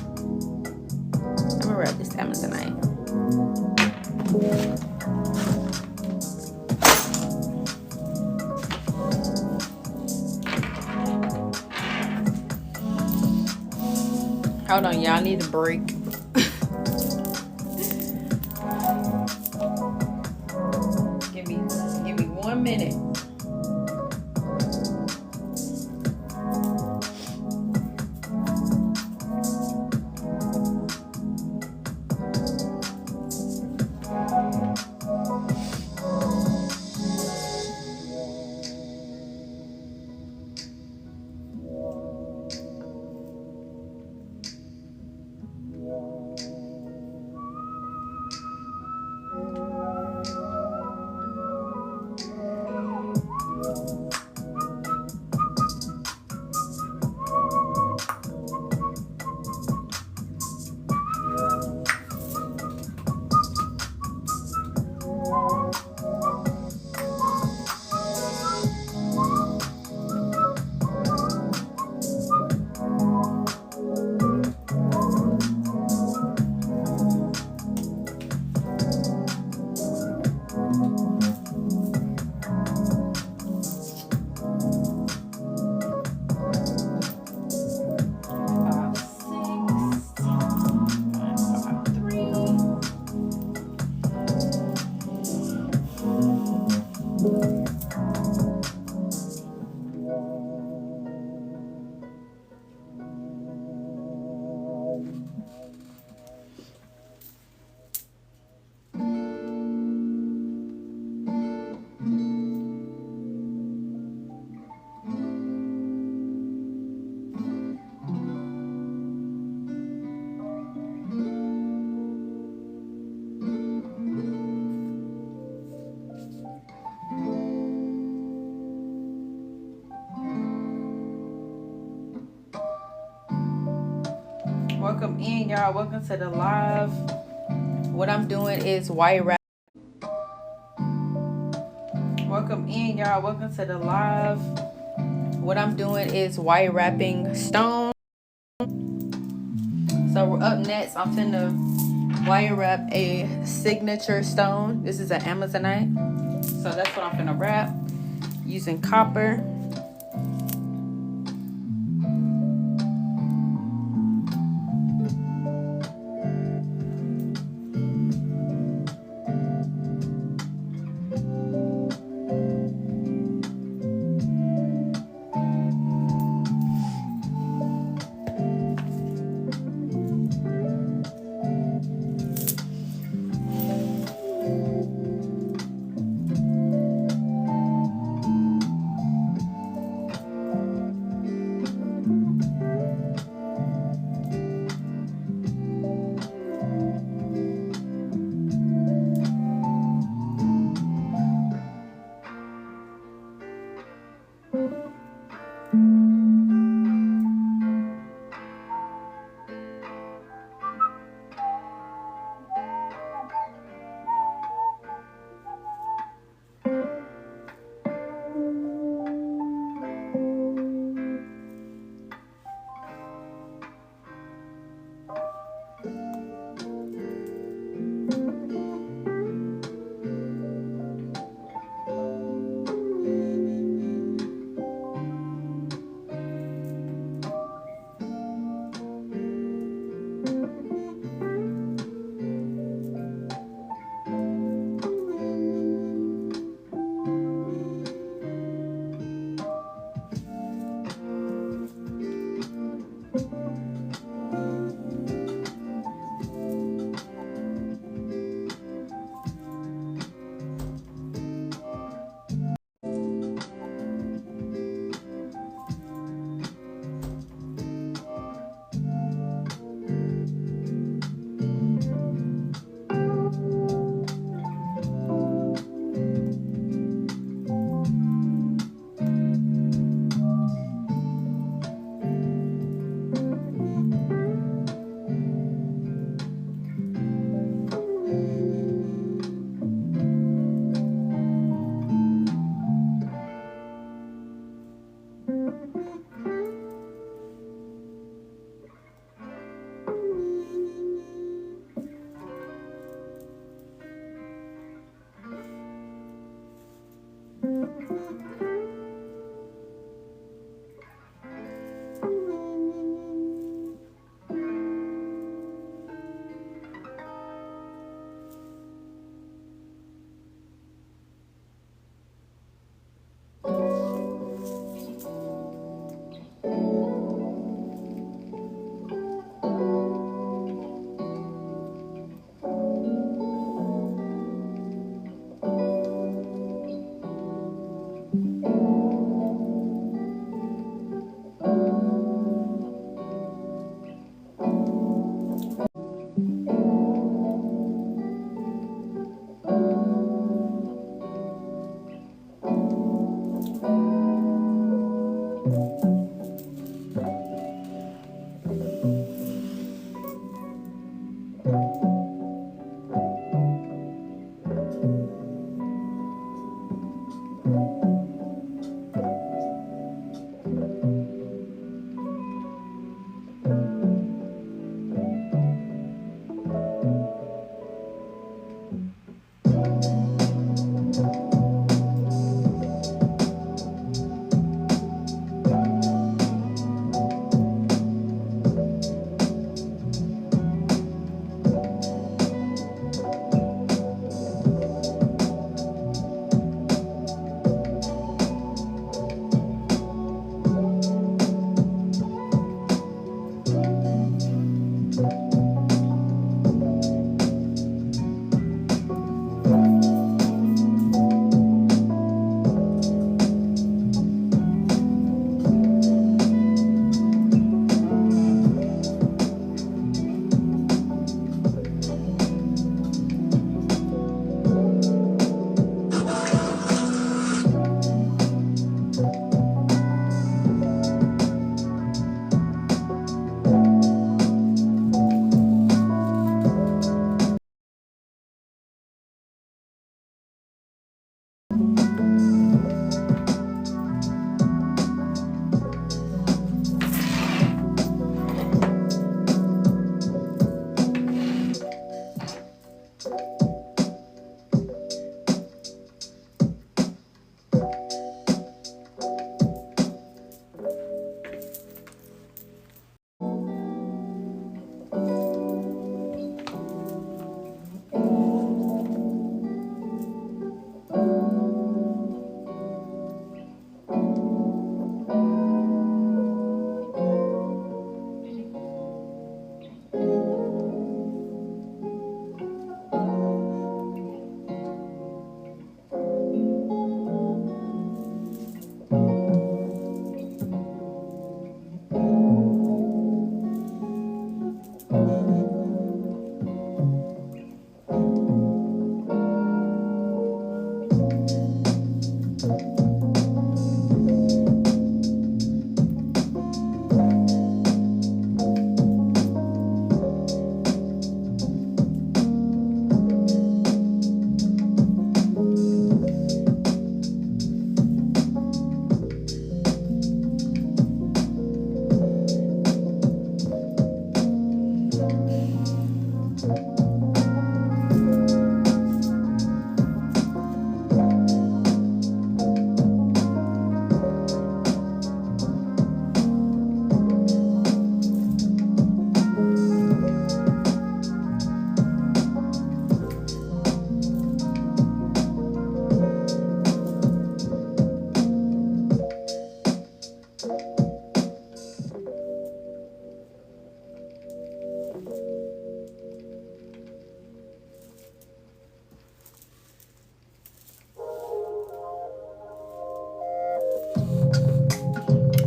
I'm gonna wrap this Amazonite. Hold on, y'all, I need a break. Welcome in, y'all. Welcome to the live. What I'm doing is wire wrap. Welcome in, y'all. Welcome to the live. What I'm doing is wire wrapping stone. So up next, I'm finna wire wrap a signature stone. This is an Amazonite. So that's what I'm finna wrap using copper.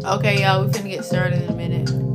Okay, y'all, we finna get started in a minute.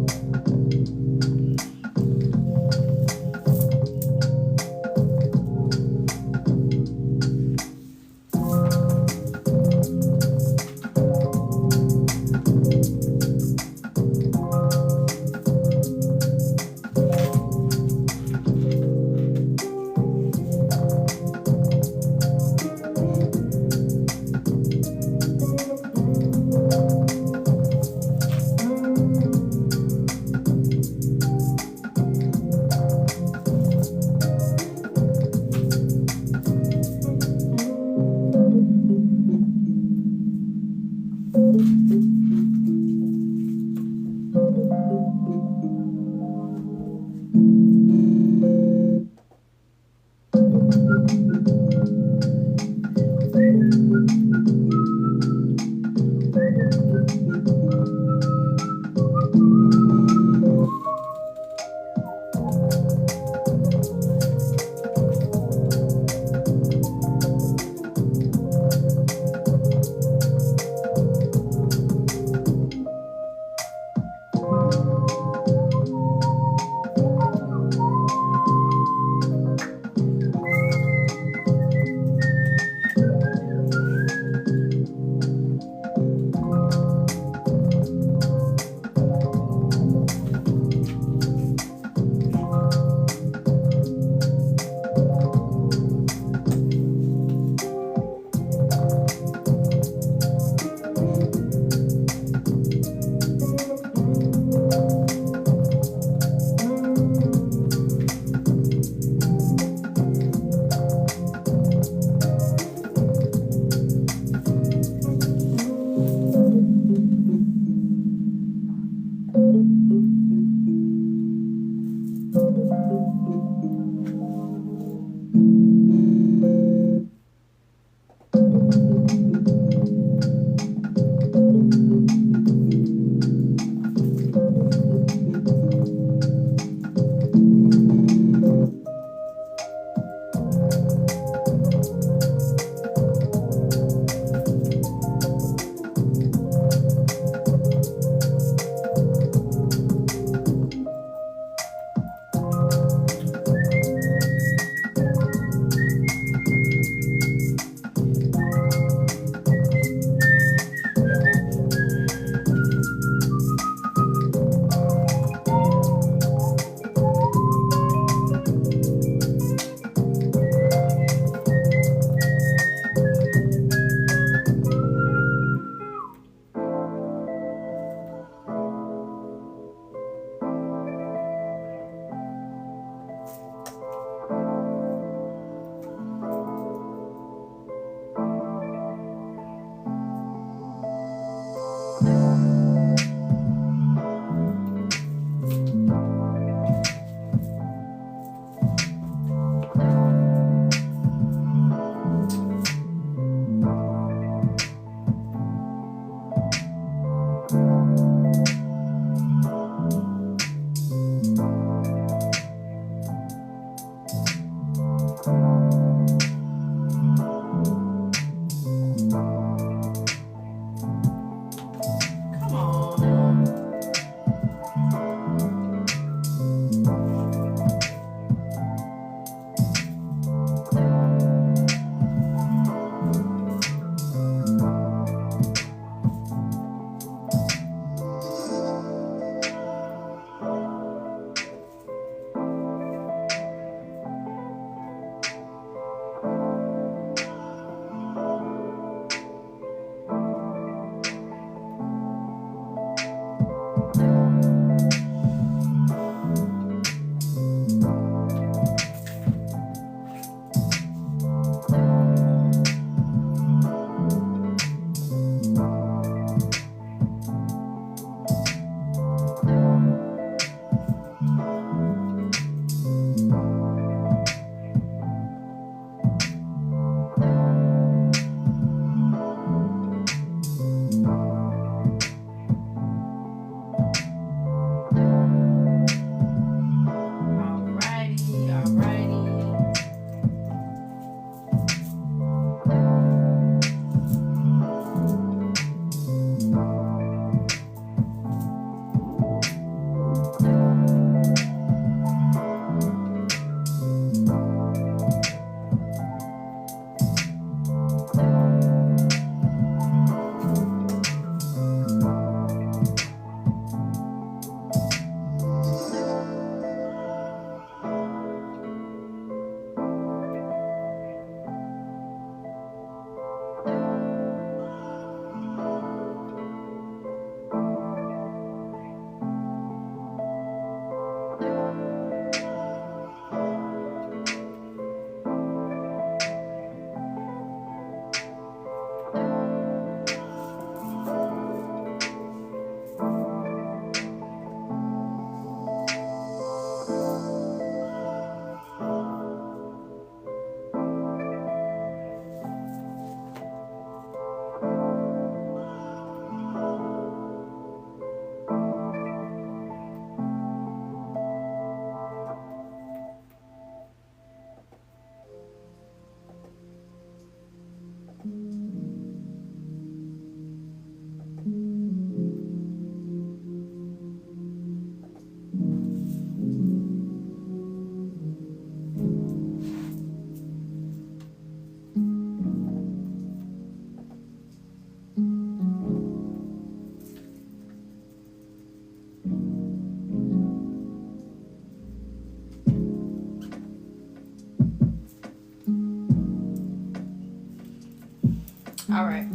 All right.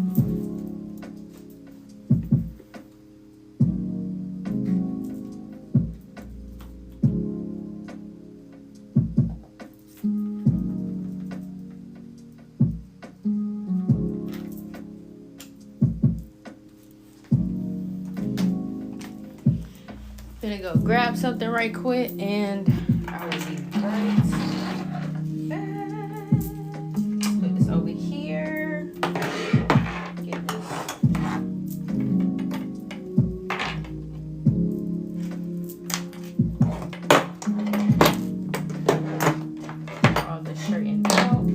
Gonna go grab something right quick, and I will be right back. Put this over here. Get this. All the straightened out.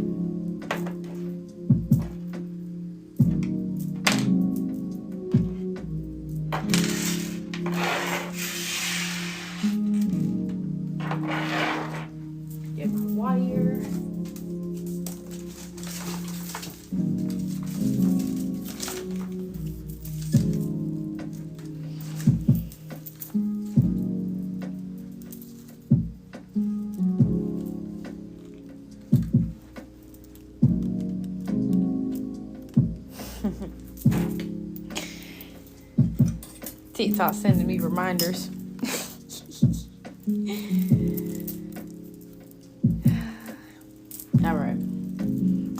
Get my wire. TikTok sending me reminders. All right,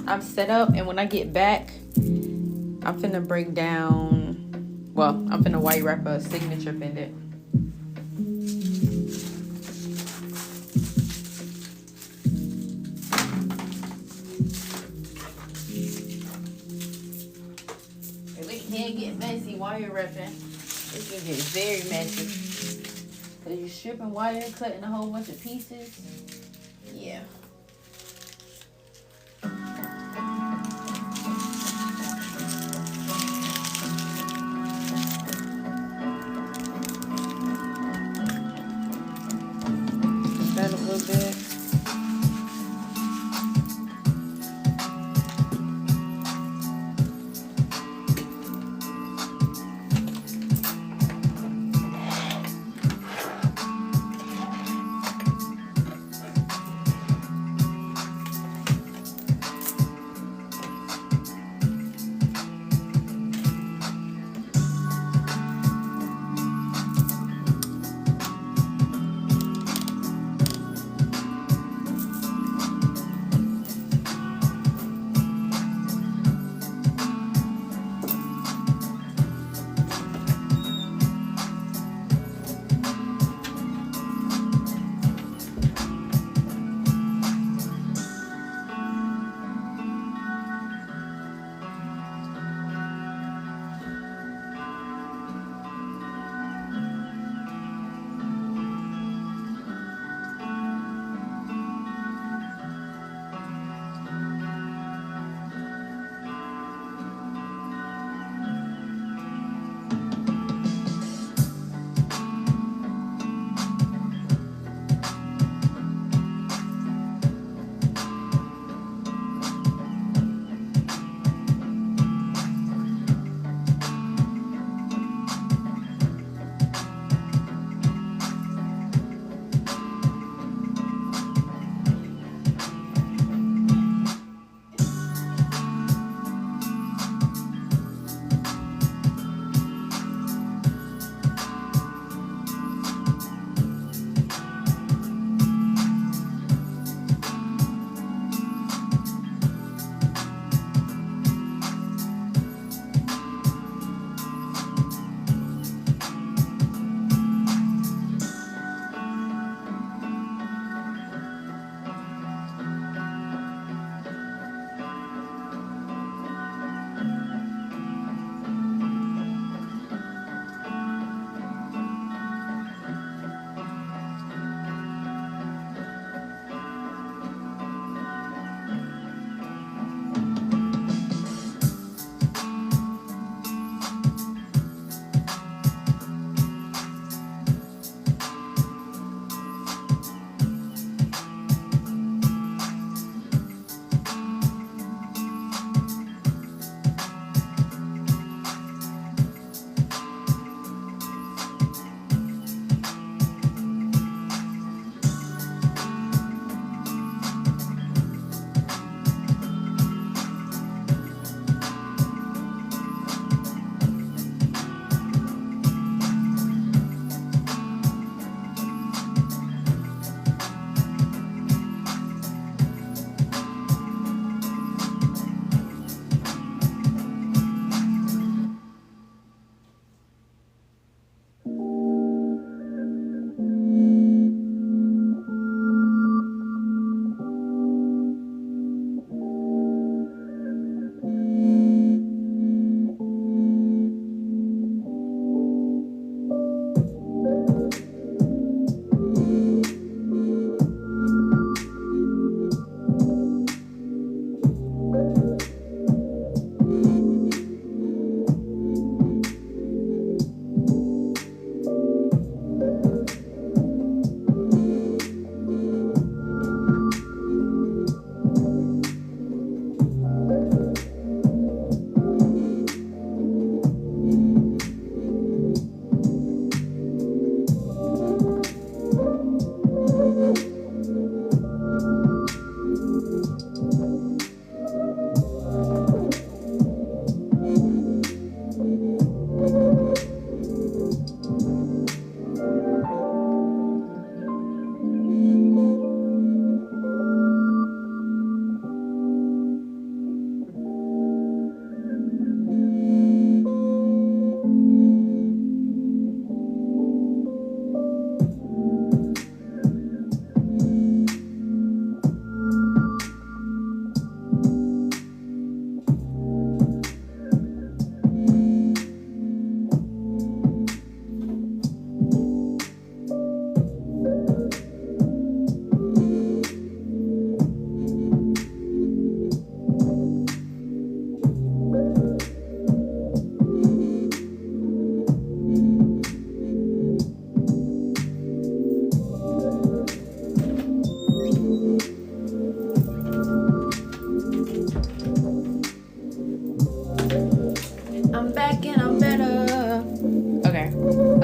I'm set up, and when I get back, I'm finna break down, well, I'm finna white wrap a signature pendant. If it can't get messy wire wrapping, it can get very messy. Cause you're stripping wire, cutting a whole bunch of pieces. Yeah. That a little bit.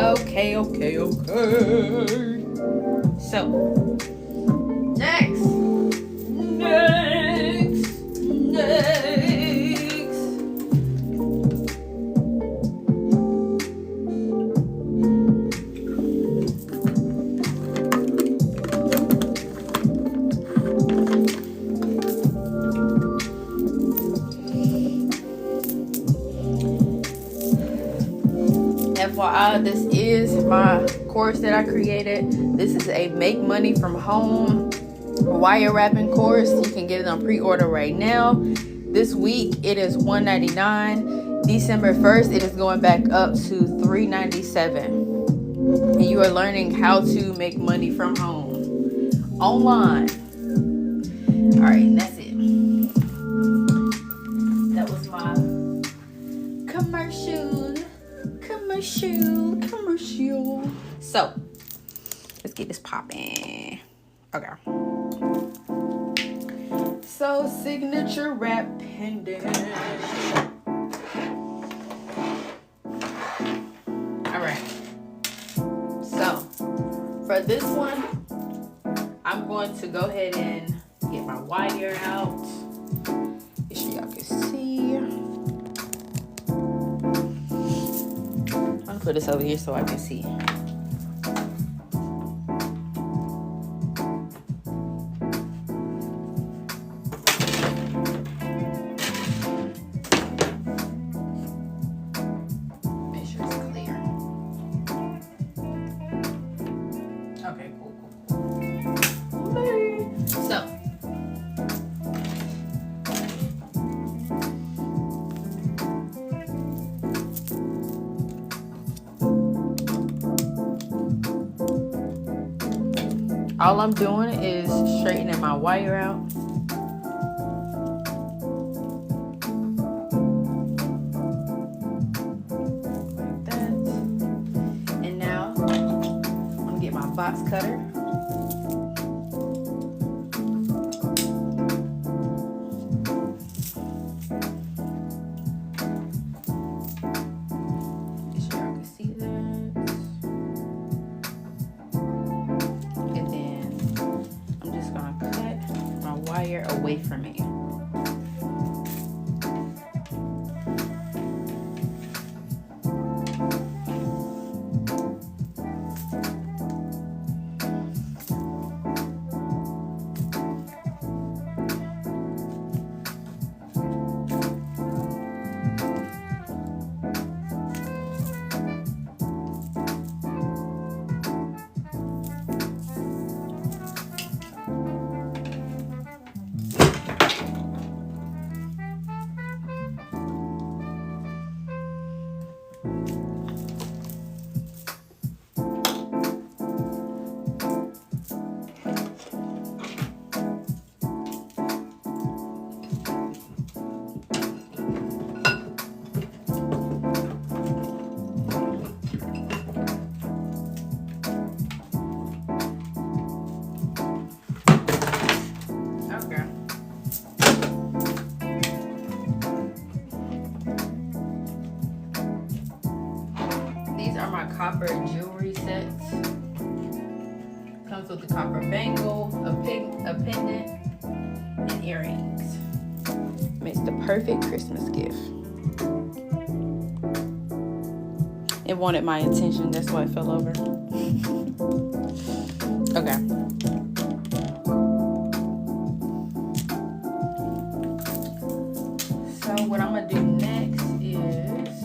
Okay. So, next. FYI, this is my course that I created. This is a make money from home wire wrapping course. You can get it on pre-order right now. This week it is $199. December 1st it is going back up to $397. And you are learning how to make money from home online. All right, and that's it. That was my commercial. So let's get this popping. Okay. So signature wrap pendant. All right. So for this one, I'm going to go ahead and get my wire out. Make sure y'all can see. I'm gonna put this over here so I can see. Make sure it's clear. Okay, cool. So all I'm doing is straightening my wire out. Like that. And now I'm gonna get my box cutter. Make sure y'all can see that. Wire away from it. Copper jewelry sets. Comes with a copper bangle, a pendant, and earrings. Makes the perfect Christmas gift. It wanted my attention, that's why it fell over. Okay. So what I'm gonna do next is,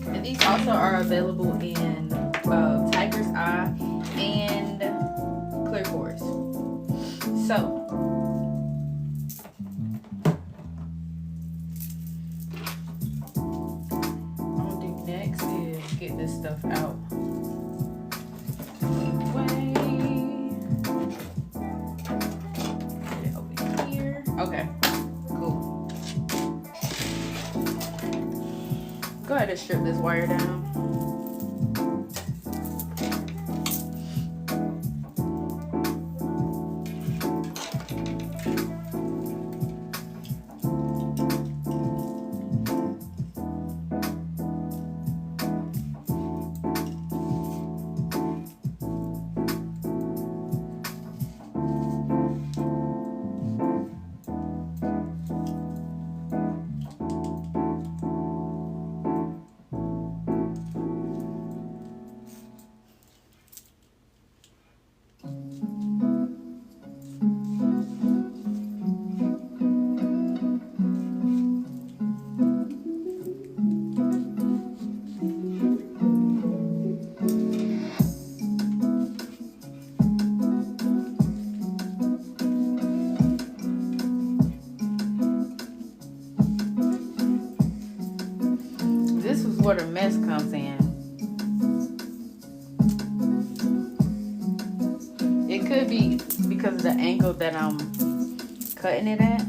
and these also are available in Tiger's Eye and Clear Forest. So what I'm gonna do next is get this stuff out. Put it over here. Okay. Go ahead and strip this wire down. where the mess comes in. It could be because of the angle that I'm cutting it at.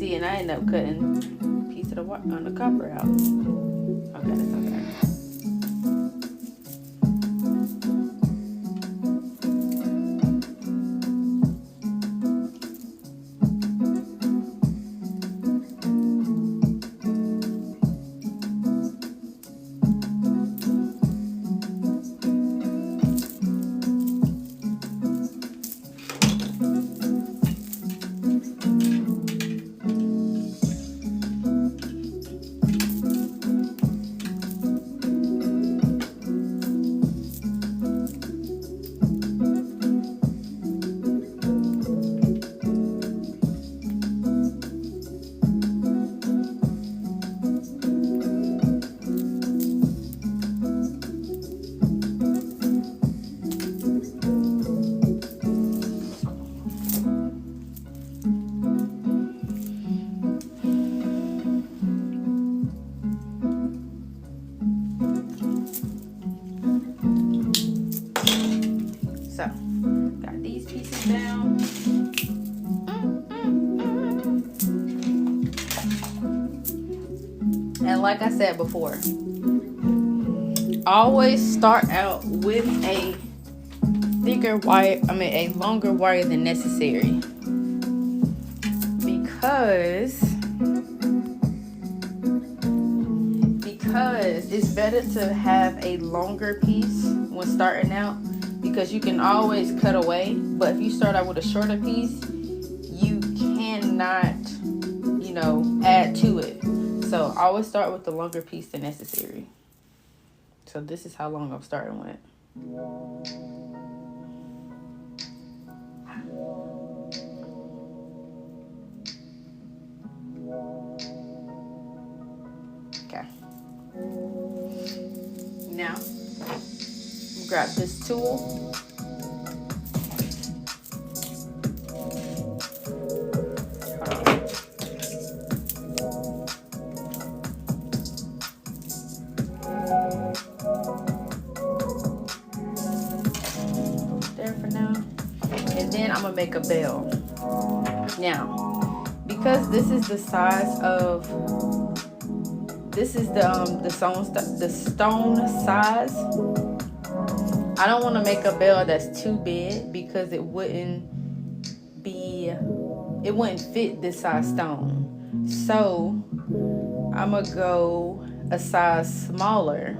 And I end up cutting a piece of the copper out. Okay, that's okay. So, got these pieces down. And like I said before, always start out with a thicker wire, a longer wire than necessary. Because it's better to have a longer piece when starting out, because you can always cut away. But if you start out with a shorter piece, you cannot, add to it. So always start with the longer piece than necessary. So this is how long I'm starting with. Okay. Now, grab this tool. There for now. And then I'm gonna make a bell. Now, because this is the size of the stone size, I don't want to make a bell that's too big, because it wouldn't fit this size stone. So I'm gonna go a size smaller,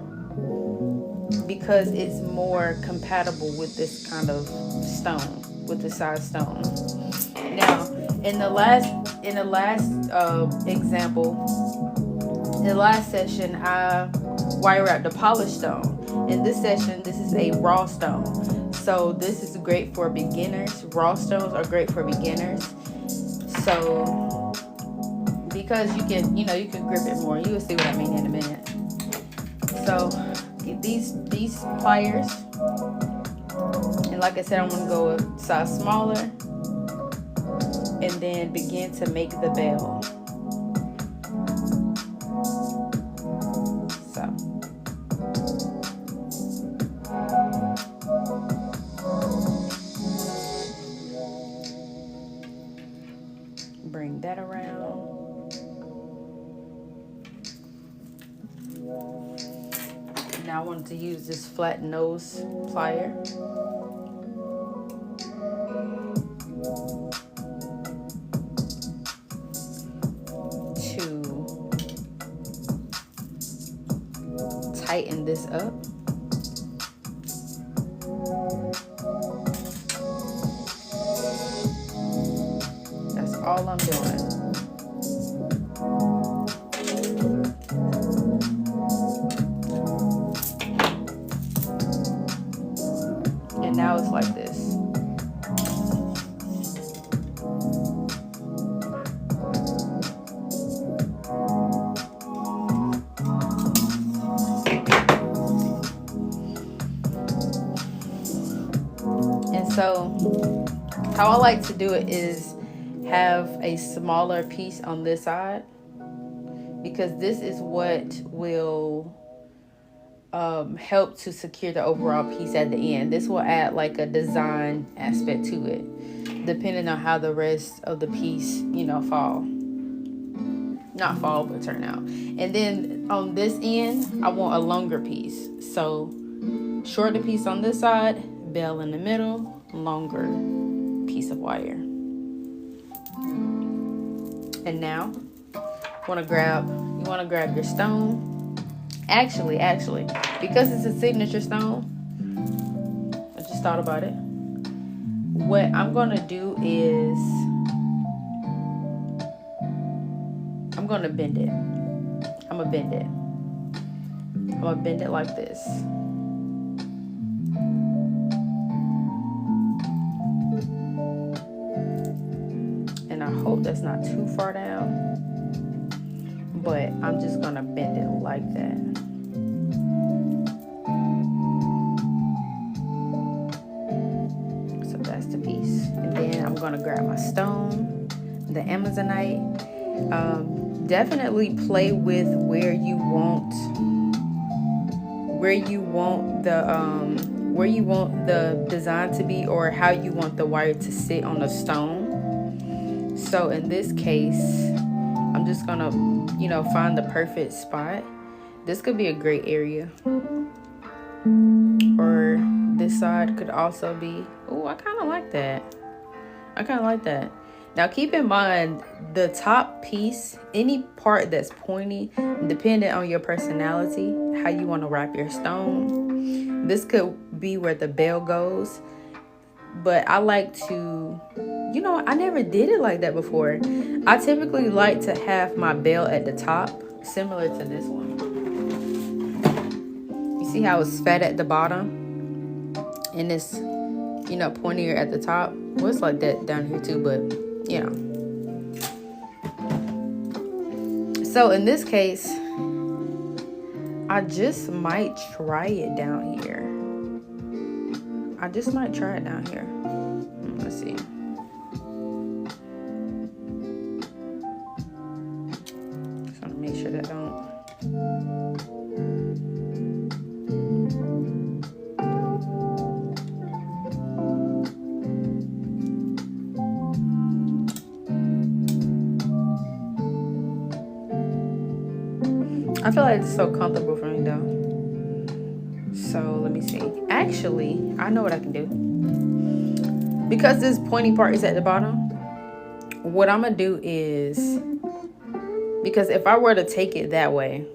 because it's more compatible with this kind of stone, with the size stone. Now, in the last session, I wire wrapped the polished stone. In this session, this is a raw stone. So this is great for beginners. Raw stones are great for beginners. So because you can grip it more. You will see what I mean in a minute. So get these pliers. And like I said, I'm gonna go a size smaller, and then begin to make the bell. Bring that around. Now I wanted to use this flat nose plier. to tighten this up. That's all I'm doing. And now it's like this. And so how I like to do it is have a smaller piece on this side, because this is what will help to secure the overall piece at the end. This will add like a design aspect to it, depending on how the rest of the piece, you know, not fall, but turn out. And then on this end, I want a longer piece. So shorter piece on this side, bell in the middle, longer piece of wire. And now you want to grab your stone. Actually, because it's a signature stone, I just thought about it. What I'm going to do is I'm going to bend it. I'm going to bend it like this. And I hope that's not too far down, but I'm just going to bend it like that. So that's the piece. And then I'm going to grab my stone, the Amazonite. Definitely play with where you want the design to be, or how you want the wire to sit on the stone. So in this case, I'm just gonna, you know, find the perfect spot. This could be a great area, or this side could also be. Oh, I kind of like that. Now keep in mind, the top piece, any part that's pointy, depending on your personality, how you want to wrap your stone. This could be where the bell goes, but I like to, you know, I never did it like that before. I typically like to have my bell at the top, similar to this one. You see how it's fat at the bottom and it's, you know, pointier at the top? Well, it's like that down here too, but you know. So in this case, I just might try it down here. Let's see. Just want to make sure that don't. I feel like it's so comfortable for me though. So let me see. Actually, I know what I can do. Because this pointy part is at the bottom, what I'm gonna do is, because if I were to take it that way,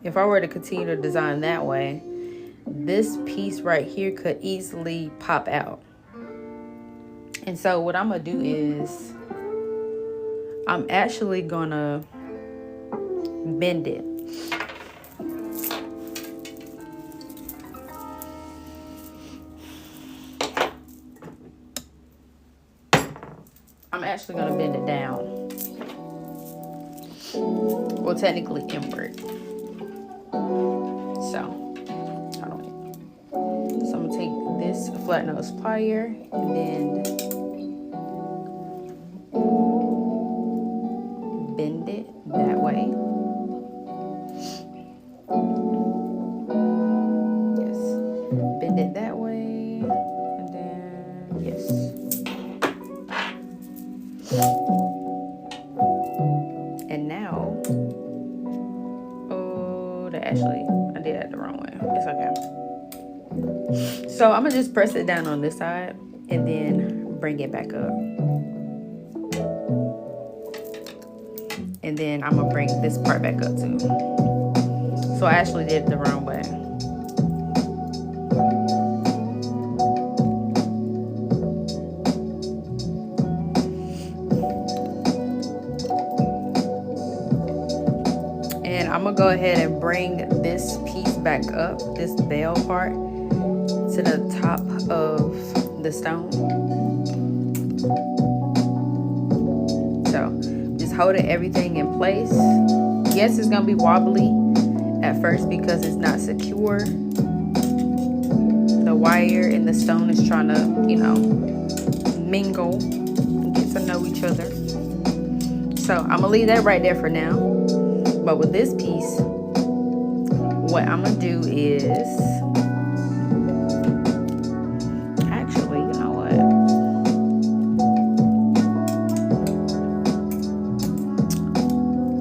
if I were to continue to design that way, this piece right here could easily pop out. And so what I'm gonna do is, I'm actually gonna bend it. I'm actually going to bend it down. Well, technically inward. So, hold on. So I'm going to take this flat nose plier and then bend it that way. Yes. Bend it that way. And then, yes. And now, actually, I did that the wrong way. It's okay. So I'm gonna just press it down on this side and then bring it back up. And then I'm gonna bring this part back up too. So I actually did it the wrong way. And I'm gonna go ahead and bring this piece back up, this bell part, to the top of the stone. So just holding everything in place. Yes, it's gonna be wobbly at first because it's not secure. The wire and the stone is trying to, you know, mingle and get to know each other. So I'm gonna leave that right there for now. But with this piece, what I'm gonna do is, actually, you know what?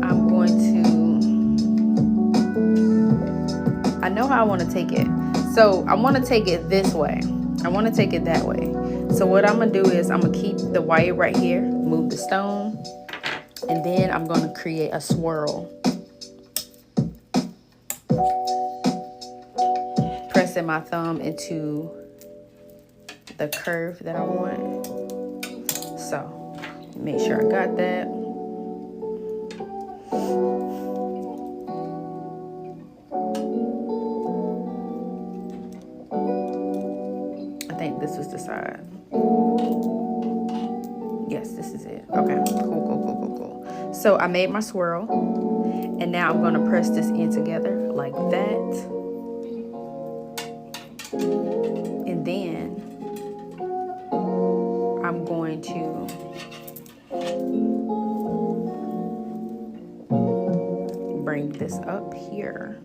I'm going to, I know how I want to take it. So I want to take it this way. I want to take it that way. So what I'm gonna do is I'm gonna keep the wire right here, move the stone, and then I'm gonna create a swirl. Pressing my thumb into the curve that I want. So make sure I got that. I think this was the side. Yes, this is it. Okay, cool. So I made my swirl, and now I'm gonna press this in together like that. And then I'm going to bring this up here.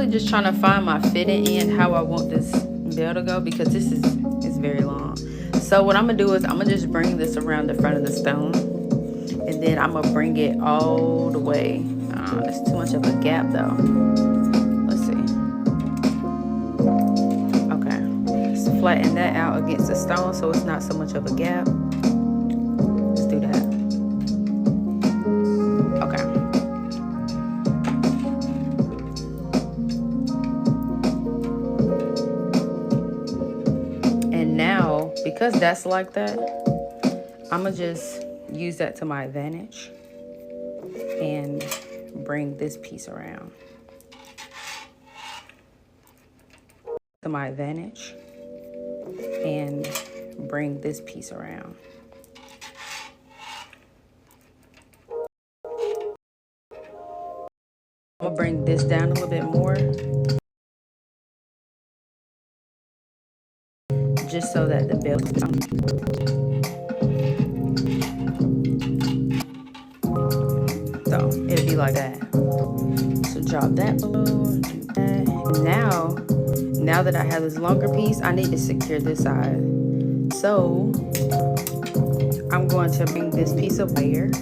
Just trying to find my fitting in how I want this bell to go, because this is very long. So what I'm gonna do is I'm gonna just bring this around the front of the stone, and then I'm gonna bring it all the way. There's too much of a gap though. Let's see. Okay, let's flatten that out against the stone so it's not so much of a gap. Let's do that. Okay. Because that's like that, I'm gonna just use that to my advantage and bring this piece around. To my advantage and bring this piece around. I'm gonna bring this down a little bit more, just so that the bell is down. So it'll be like that. So drop that below, do that. And now that I have this longer piece, I need to secure this side. So I'm going to bring this piece of wire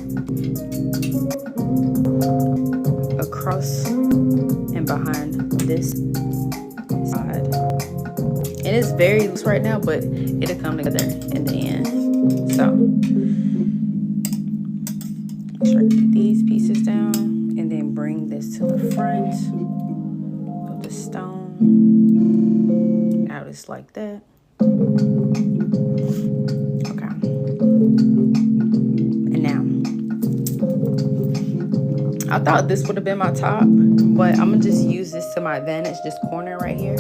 across and behind this side. And it's very loose right now, but it'll come together in the end. So make sure I keep these pieces down, and then bring this to the front of the stone. Now it's like that. Okay. And now, I thought this would have been my top, but I'm gonna just use this to my advantage, this corner right here.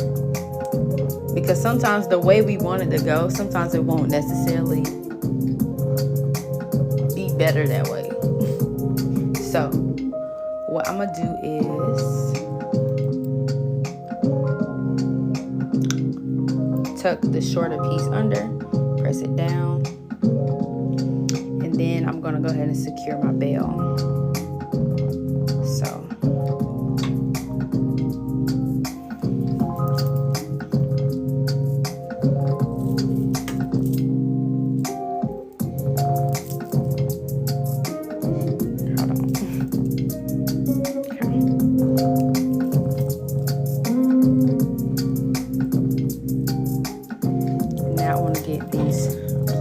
Because sometimes the way we want it to go, sometimes it won't necessarily be better that way. So what I'm gonna do is tuck the shorter piece under, press it down, and then I'm gonna go ahead and secure my bell. So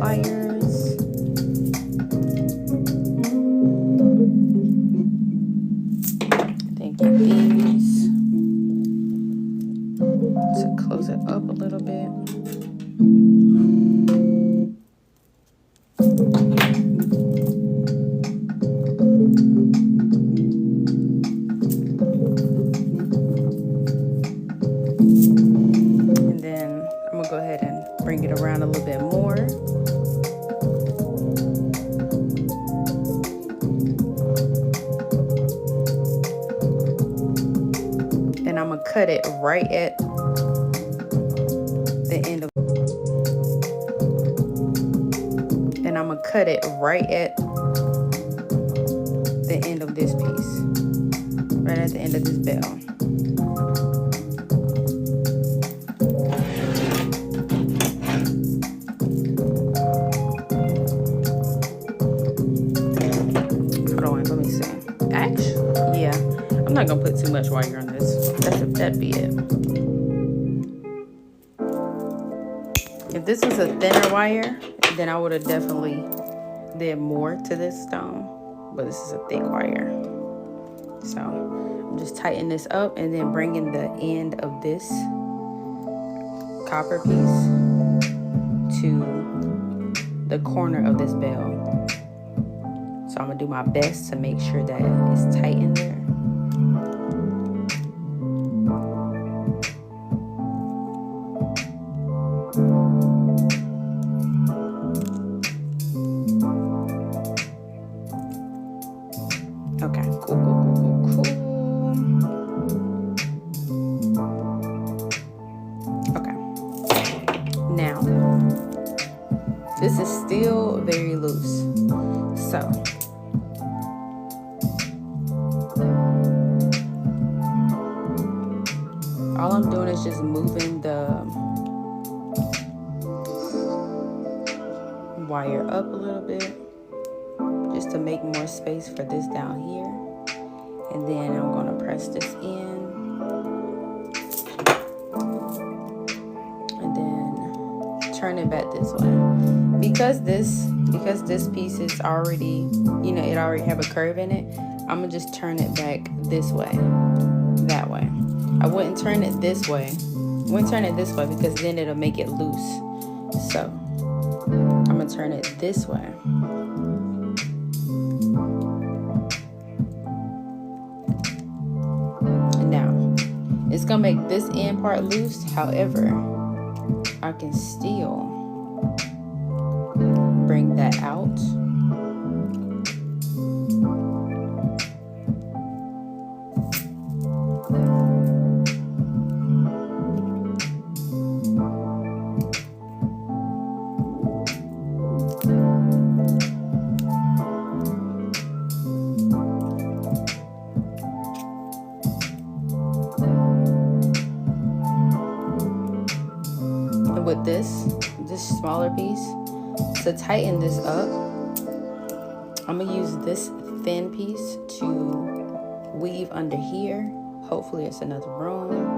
pliers. Then get these to close it up a little bit. And then I'm gonna go ahead and bring it around a little bit more. And I'm gonna cut it right at the end of and I'm gonna cut it right at the end of this piece, right at the end of this bell. Hold on, let me see. Actually, yeah, I'm not gonna put too much wire on this. That'd be it. If this was a thinner wire, then I would have definitely did more to this stone, but this is a thick wire. So I'm just tightening this up and then bringing the end of this copper piece to the corner of this bell. So I'm gonna do my best to make sure that it's tight in there. Okay, cool. Okay. Now, this is still very loose. So, all I'm doing is just moving the wire up a little bit, just to make more space for this down here. And then I'm gonna press this in. And then turn it back this way. Because this piece is already, it already have a curve in it, I'm gonna just turn it back this way, that way. I wouldn't turn it this way. I wouldn't turn it this way because then it'll make it loose. So I'm gonna turn it this way. And now it's gonna make this end part loose. However, I can still bring that out. And with this smaller piece, to tighten this up, I'm gonna use this thin piece to weave under here. Hopefully it's another room.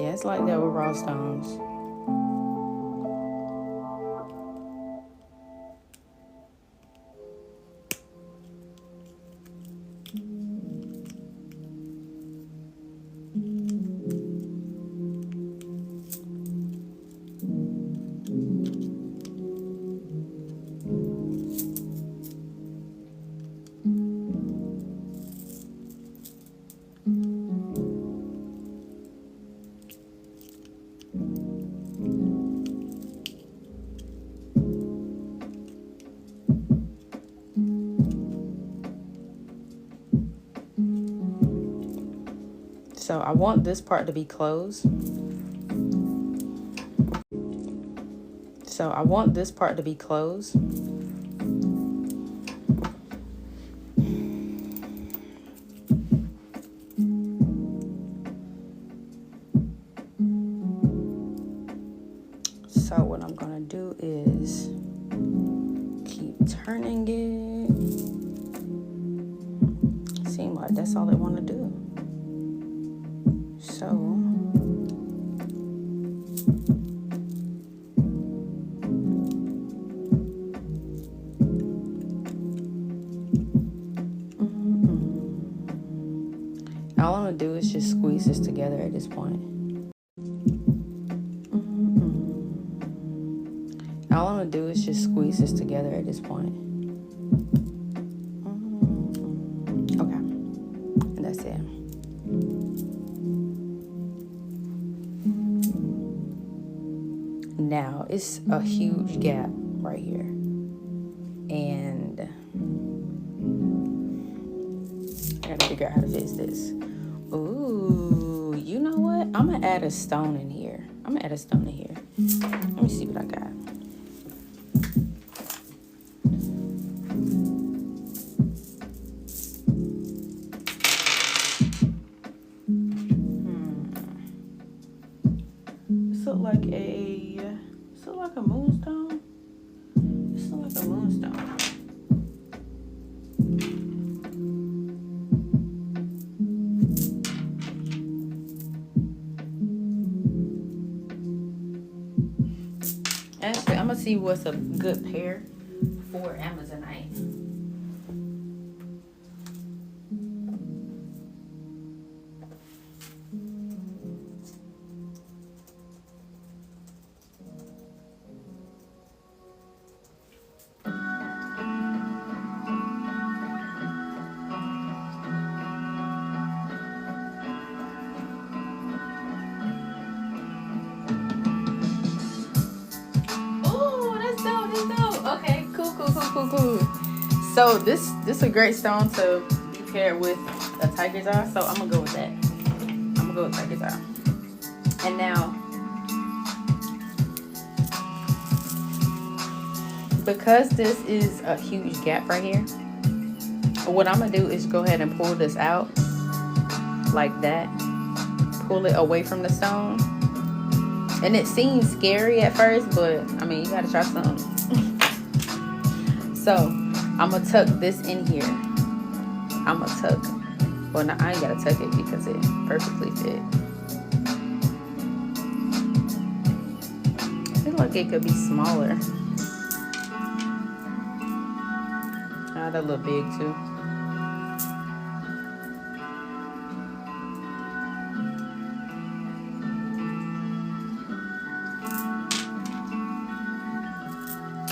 Yeah, it's like that with raw stones. So I want this part to be closed. So I want this part to be closed. So what I'm gonna do is keep turning it. Seems like that's all I want to do. So all I'm gonna do is just squeeze this together at this point. All I'm gonna do is just squeeze this together at this point. Okay, and that's it. Now it's a huge gap right here, and I gotta figure out how to fix this. Ooh, you know what? I'm gonna add a stone in here. Let me see what I got. This look like a moonstone. This look like a moonstone. Actually, I'm gonna see what's a good pair for Amazonite. Okay, cool. So this is a great stone to be paired with a tiger's eye. So I'm gonna go with that. I'm gonna go with tiger's eye. And now, because this is a huge gap right here, what I'm gonna do is go ahead and pull this out like that. Pull it away from the stone. And it seems scary at first, but I mean, you gotta try something. So I'm gonna tuck this in here. Well, no, I ain't gotta tuck it because it perfectly fit. I feel like it could be smaller. Ah, that look big too.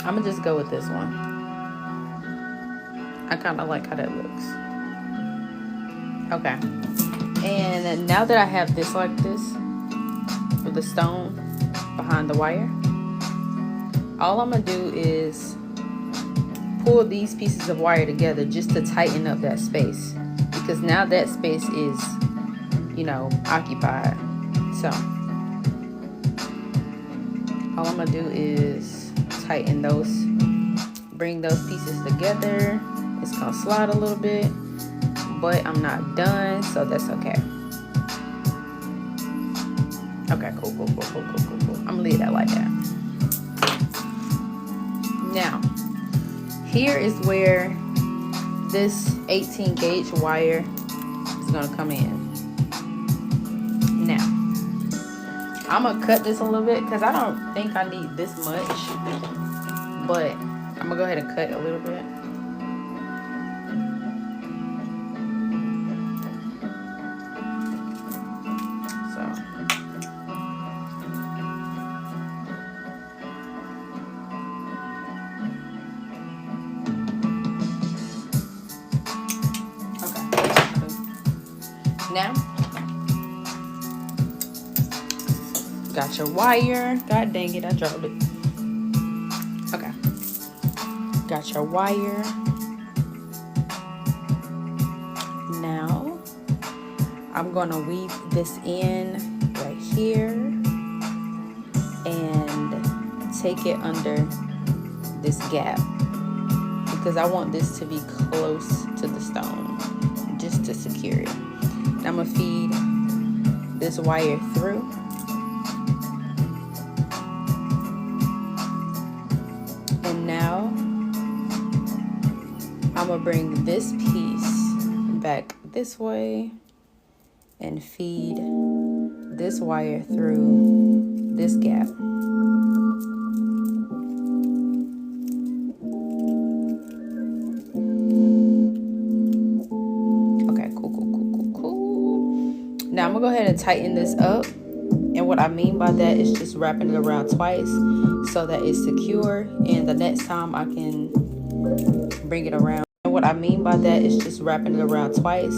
I'm gonna just go with this one. I kind of like how that looks. Okay. And now that I have this like this, with the stone behind the wire, all I'm gonna do is pull these pieces of wire together just to tighten up that space. Because now that space is, you know, occupied. So, all I'm gonna do is tighten those, bring those pieces together. It's gonna slide a little bit, but I'm not done, so that's okay. Okay, cool. I'm gonna leave that like that. Now, here is where this 18 gauge wire is gonna come in. Now, I'm gonna cut this a little bit because I don't think I need this much, but I'm gonna go ahead and cut a little bit. Now, got your wire. God dang it, I dropped it. Okay. Got your wire. Now, I'm gonna weave this in right here and take it under this gap because I want this to be close to the stone just to secure it. And I'm gonna feed this wire through. And now I'm gonna bring this piece back this way and feed this wire through this gap. Okay, cool. Now I'm gonna go ahead and tighten this up. And what I mean by that is just wrapping it around twice so that it's secure, and the next time I can bring it around. And what I mean by that is just wrapping it around twice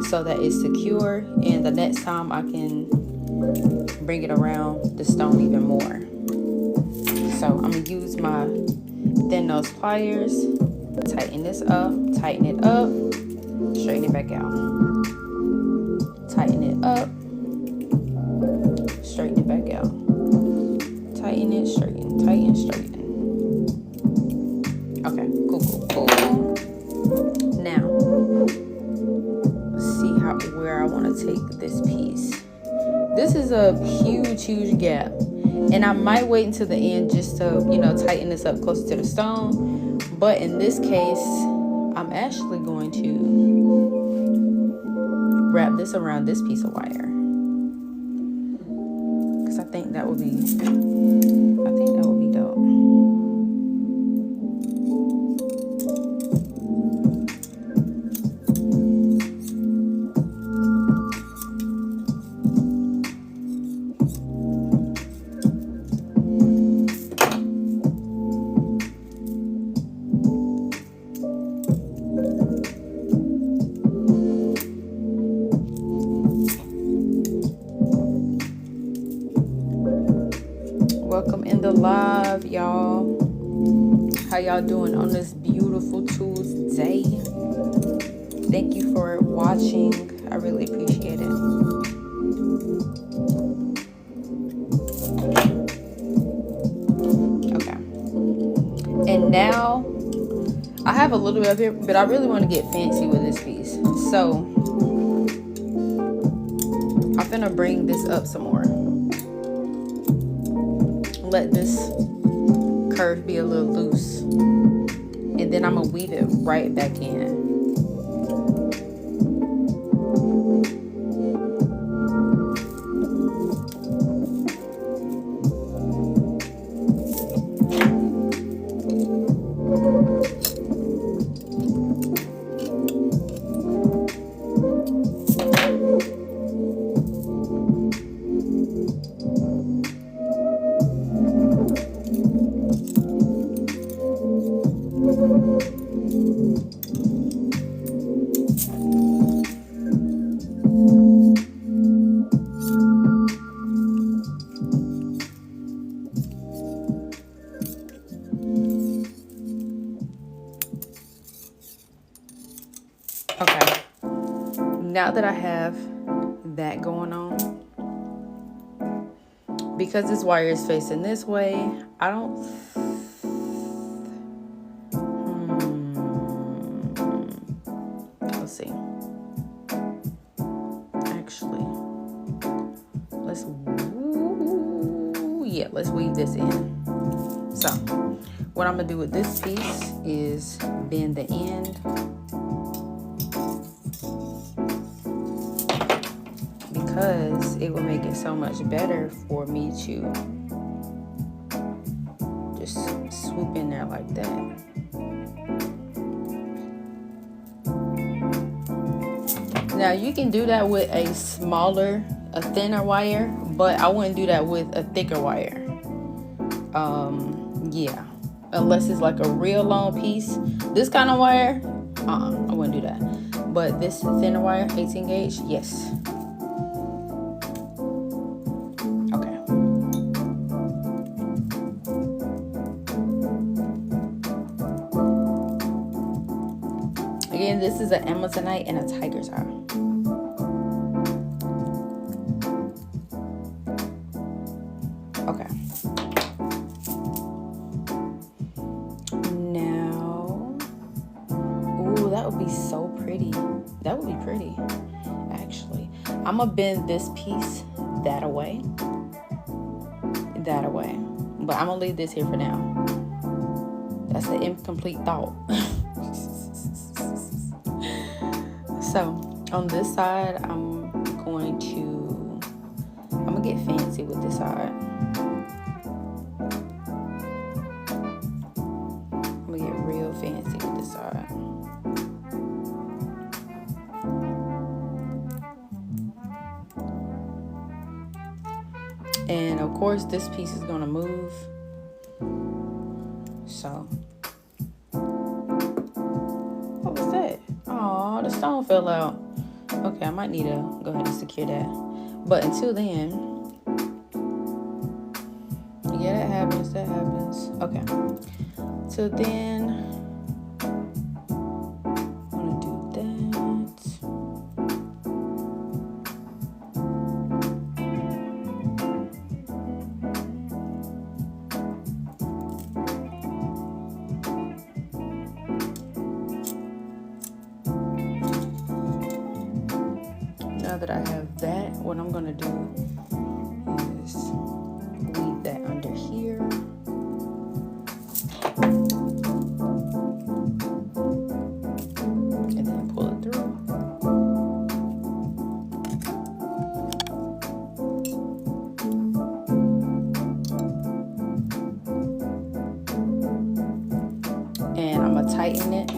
so that it's secure, and the next time I can bring it around the stone even more. So I'm gonna use my thin nose pliers, tighten this up, tighten it up, straighten it back out. Tighten it up, straighten it back out. Tighten it, straighten, tighten, straighten. Okay, cool. Now, let's see where I want to take this piece. This is a huge gap, and I might wait until the end just to, tighten this up closer to the stone. But in this case, I'm actually going to wrap this around this piece of wire because I think that would be dope. Welcome in the live, y'all. How y'all doing on this beautiful Tuesday? Thank you for watching. I really appreciate it. Okay. And now I have a little bit of here, but I really want to get fancy with this piece. So I'm gonna bring this up some more. Let this curve be a little loose, and then I'm gonna weave it right back in. Okay, now that I have that going on, because this wire is facing this way, I don't, let's see, actually, let's weave this in. So what I'm gonna do with this piece is bend the end, because it will make it so much better for me to just swoop in there like that. Now you can do that with a thinner wire, but I wouldn't do that with a thicker wire. Yeah, unless it's like a real long piece. This kind of wire, I wouldn't do that. But this thinner wire, 18 gauge, yes. Again, this is an Amazonite and a tiger's eye. Okay. I'm gonna bend this piece that away, but I'm gonna leave this here for now. That's an incomplete thought. So on this side, I'm gonna get fancy with this side. I'm gonna get real fancy with this side. And of course, this piece is gonna move. So, what was that? Oh, the stone fell out. Okay, I might need to go ahead and secure that. But until then, yeah, that happens. Okay. Till then, I'm gonna do that. Now that I have that, what I'm gonna do is weave that under here. And then pull it through. And I'm gonna tighten it.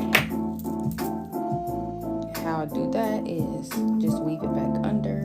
How I do that is just weave it back under.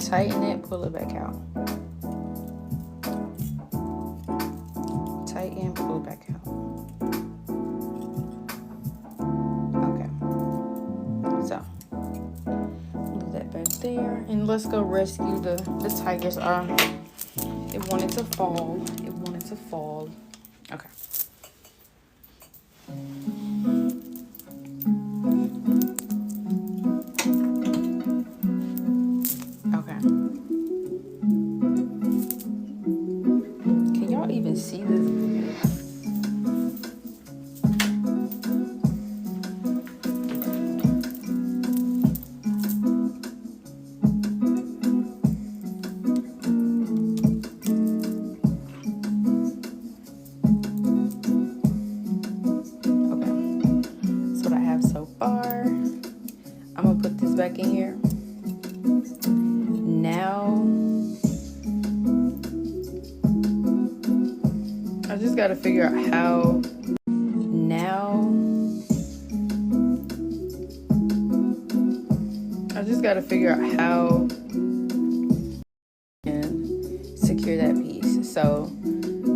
Tighten it, pull it back out. Tighten, pull it back out. Okay. So, leave that back there. And let's go rescue the tigers. It wanted to fall. Okay. See this? Okay, that's what I have so far. I'm gonna put this back in here. Now I just gotta figure out how. And secure that piece. So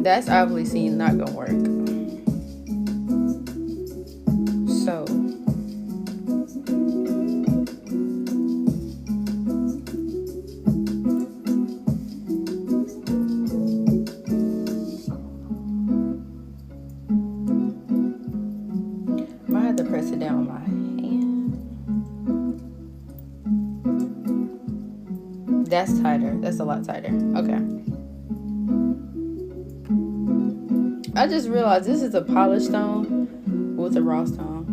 that's obviously not gonna work. So I might have to press it down with my hand. That's tighter. That's a lot tighter. Okay. I just realized this is a polished stone with a raw stone.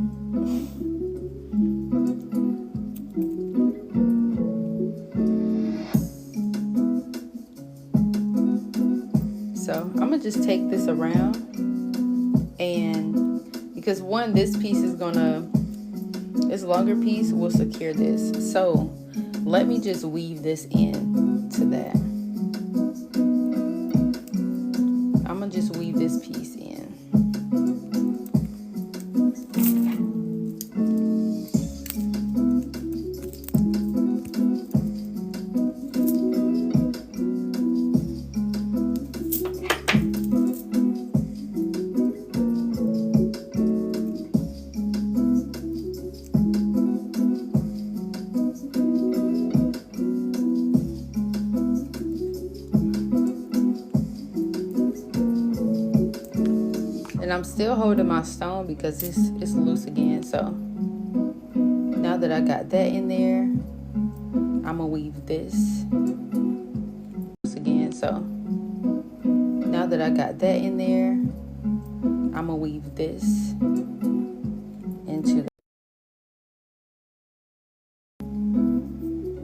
So I'm gonna just take this around, and because this piece is this longer piece will secure this. So let me just weave this in to that. I'm gonna just weave this piece in. And I'm still holding my stone because it's loose again. So now that I got that in there, I'm gonna weave this again. So now that I got that in there, I'm gonna weave this into the...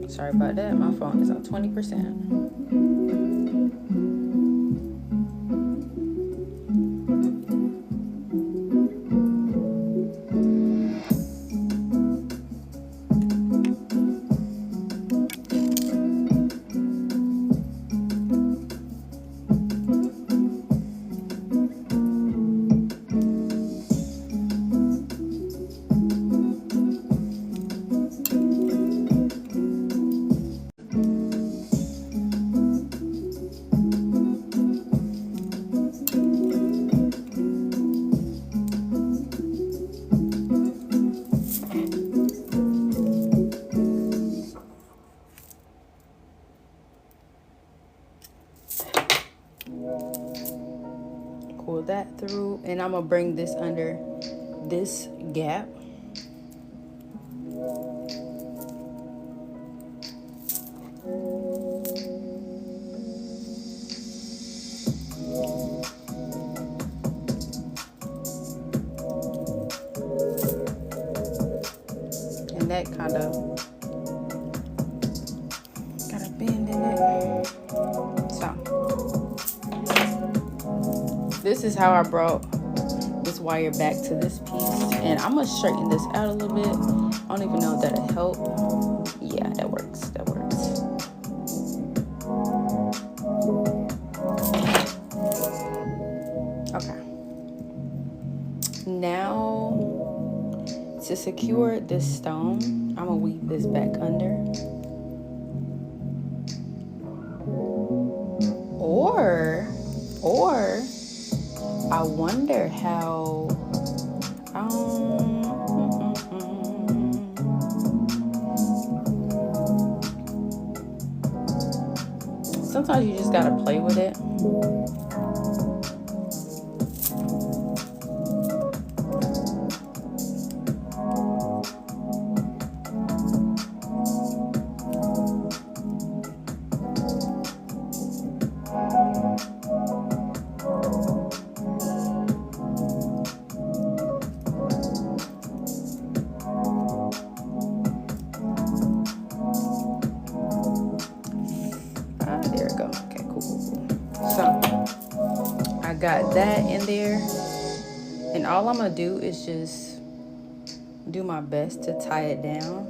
Sorry about that, my phone is on 20%. Pull that through, and I'm gonna bring this under this gap. And that kind of got a bend in it. So this is how I brought this wire back to this piece, and I'm gonna straighten this out a little bit. I don't even know if that'll help. Yeah, that works. That works. Okay. Now to secure this stone, I'm gonna weave this back under. Or I wonder how sometimes you just gotta play with it. There we go. Okay, cool. So I got that in there, and all I'm gonna do is just do my best to tie it down.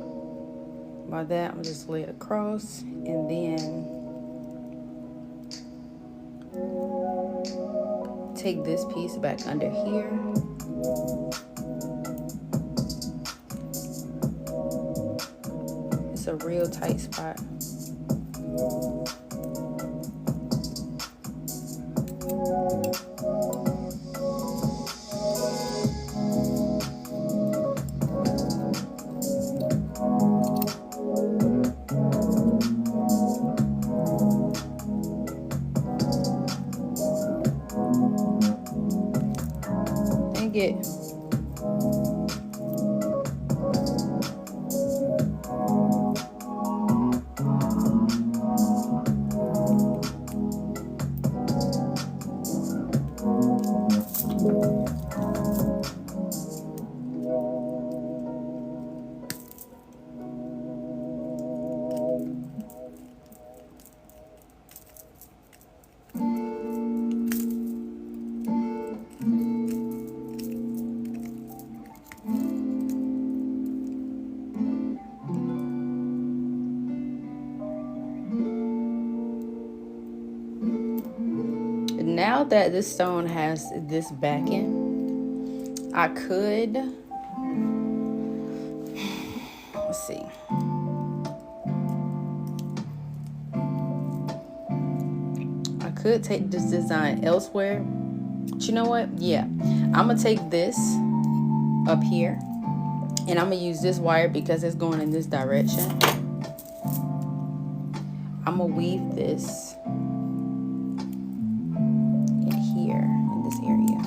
By that, I'm gonna just lay it across, and then take this piece back under here. It's a real tight spot. Get now that this stone has this backing, I could, let's see. I could take this design elsewhere. But you know what? Yeah, I'm gonna take this up here, and I'm gonna use this wire because it's going in this direction. I'm gonna weave this in here, in this area.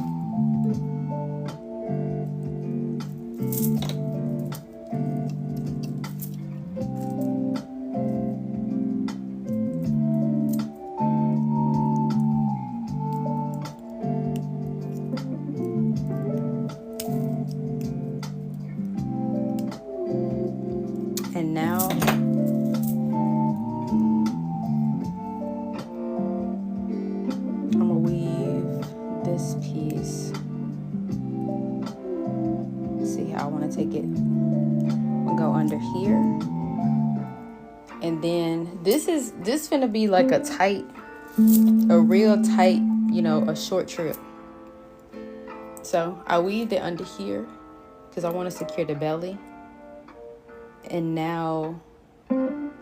this finna be like a real tight, you know, a short trip. So I weaved it under here because I want to secure the belly. And now I'm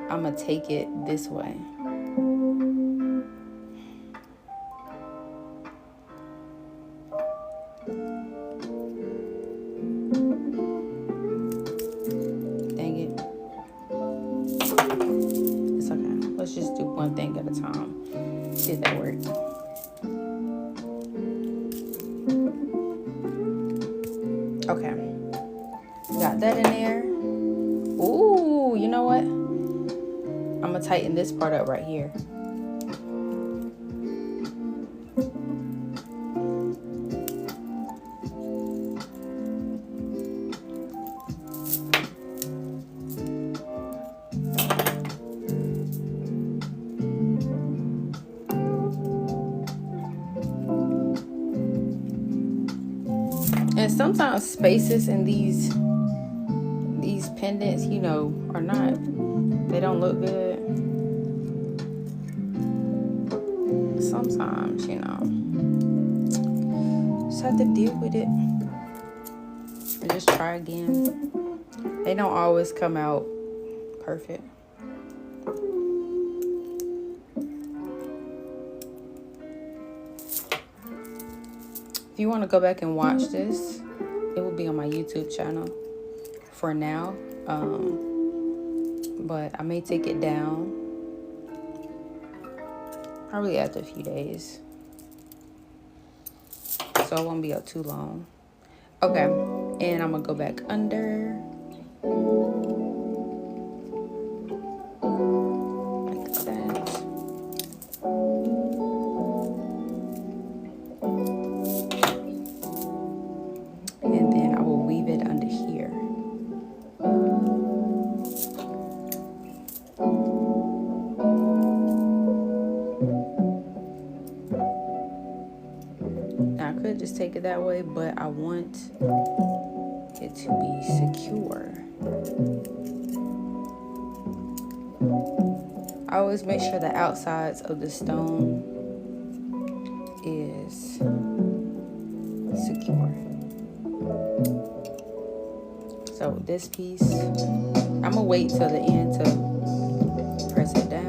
gonna take it this way. Dang it. It's okay. Let's just do one thing at a time. See if that worked. Okay. Got that in there. Ooh, you know what? I'm gonna tighten this part up right here. And sometimes spaces in these pendants, you know, they don't look good. Sometimes, you know, just have to deal with it and just try again. They don't always come out perfect. If you want to go back and watch this, it will be on my YouTube channel for now. But I may take it down probably after a few days, so it won't be up too long. Okay, and I'm gonna go back under like that. And then I will weave it under here. Just take it that way, but I want it to be secure. I always make sure the outsides of the stone is secure. So this piece, I'm gonna wait till the end to press it down.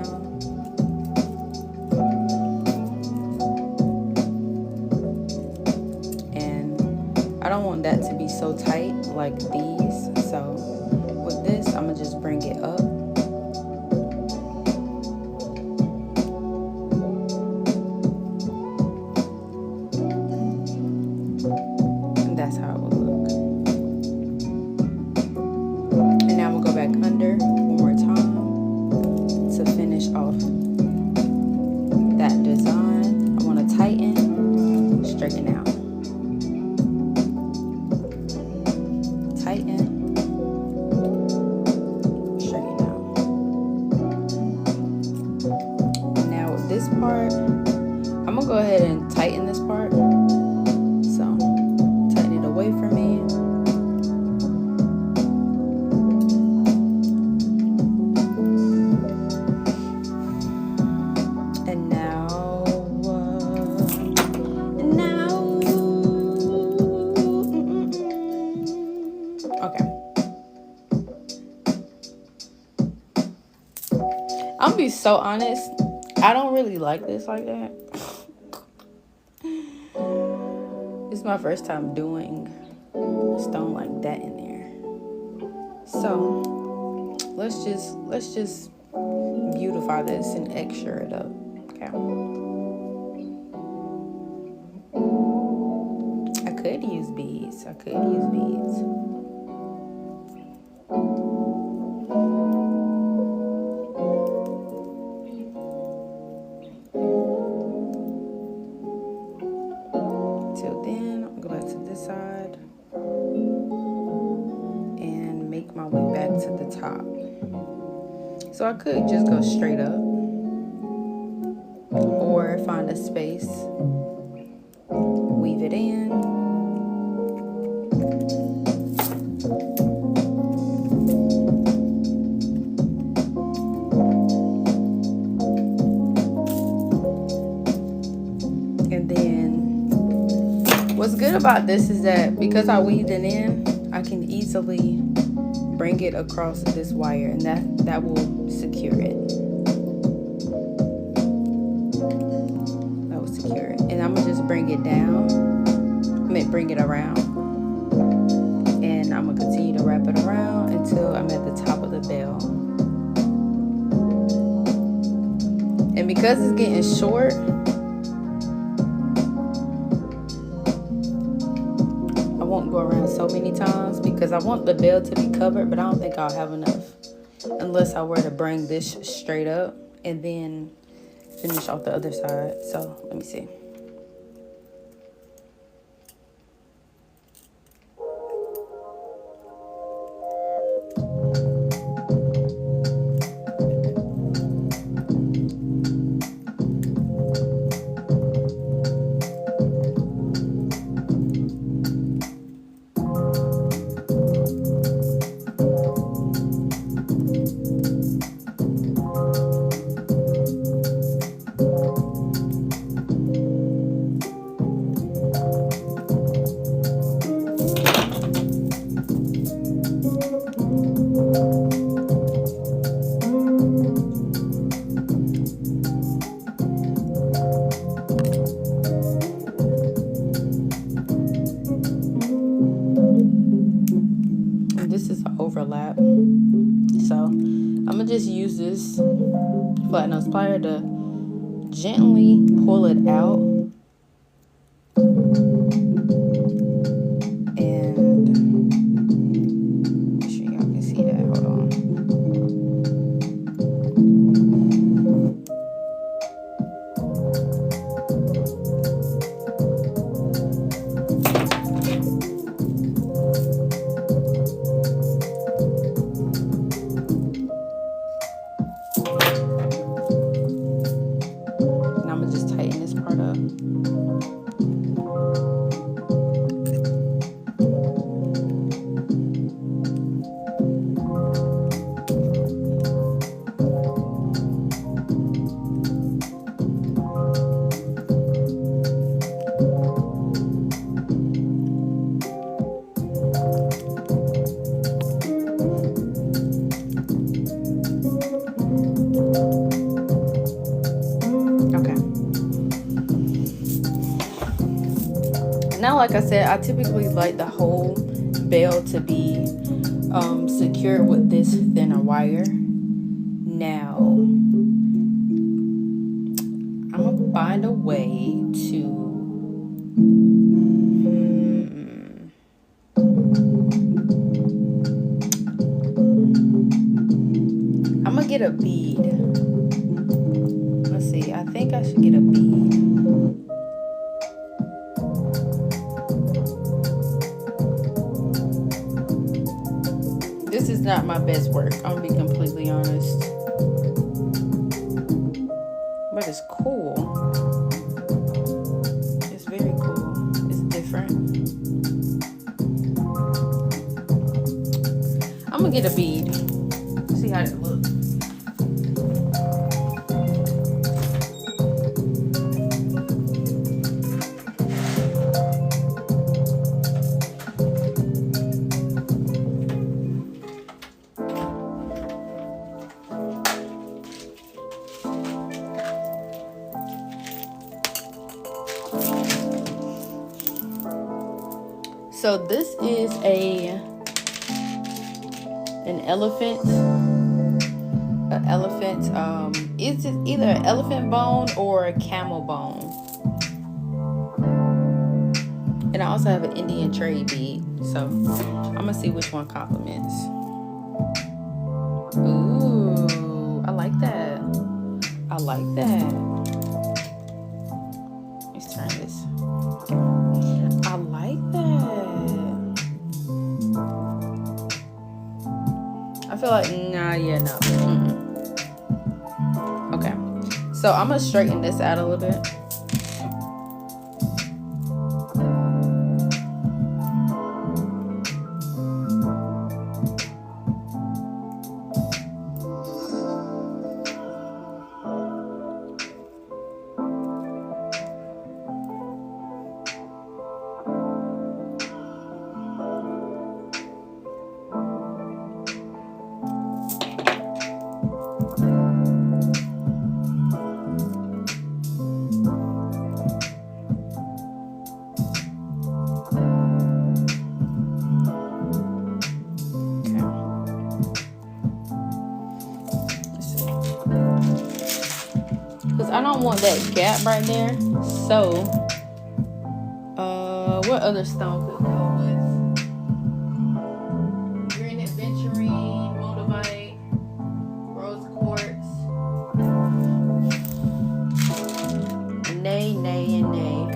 I don't want that to be so tight like these. So with this, I'm gonna just bring it up. And that's how it will look. And now we'll go back under one more time to finish off that design. I want to tighten, straighten out. Tighten, straighten out. Now with this part, I'm gonna go ahead and tighten this part. So tighten it away from me. And now okay. I'm gonna be so honest, I don't really like this like that. It's my first time doing stone like that in there. So let's just beautify this and extra it up. Okay. I could use beads. Till then, I'll go back to this side and make my way back to the top. So I could just go straight up or find a space, weave it in. What's good about this is that because I weaved it in, I can easily bring it across this wire, and that will secure it. That will secure it. And I'm gonna just bring it down. Bring it around. And I'm gonna continue to wrap it around until I'm at the top of the bell. And because it's getting short, I won't go around so many times because I want the bell to be covered, but I don't think I'll have enough unless I were to bring this straight up and then finish off the other side. So let me see. This is an overlap, so I'm gonna just use this flat nose plier to gently pull it out, and make sure y'all can see that. Hold on. Now, like I said, I typically like the whole bell to be secured with this thinner wire. Now, I'm gonna find a way to I'm gonna get a bead. Let's see, I think I should get a bead. This is not my best work, I'm gonna be completely honest. But it's cool. It's very cool. It's different. I'm gonna get a bead. See how it looks. So this is an elephant. It's either an elephant bone or a camel bone. And I also have an Indian trade bead. So I'm gonna see which one complements. Ooh, I like that. I like that. Let's turn this. I like that. I feel like, nah, yeah, no. Okay. So I'm gonna straighten this out a little bit. I don't want that gap right there. So, what other stone could go with? Green Adventurine, Moldavite, Rose Quartz. Nay, nay, and nay.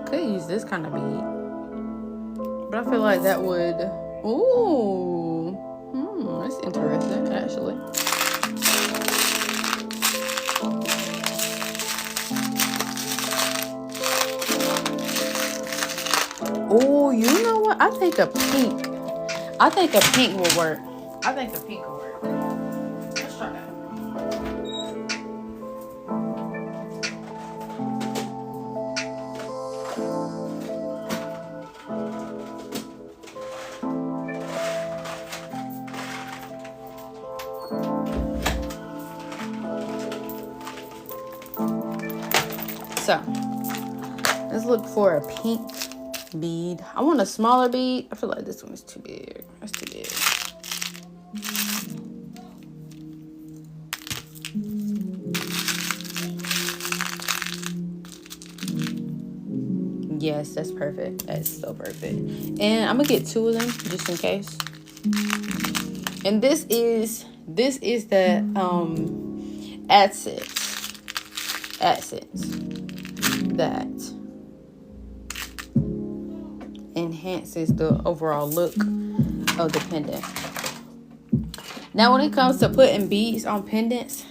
Could use this kind of bead, but I feel like that would. Ooh, that's interesting, actually. Oh, you know what? I think a pink will work. I think a pink will work. Let's try that. So, let's look for a pink bead. I want a smaller bead. I feel like this one is too big. That's too big. Yes, that's perfect. That's so perfect. And I'm gonna get 2 of them just in case. And this is the accents that enhances the overall look of the pendant. Now, when it comes to putting beads on pendants,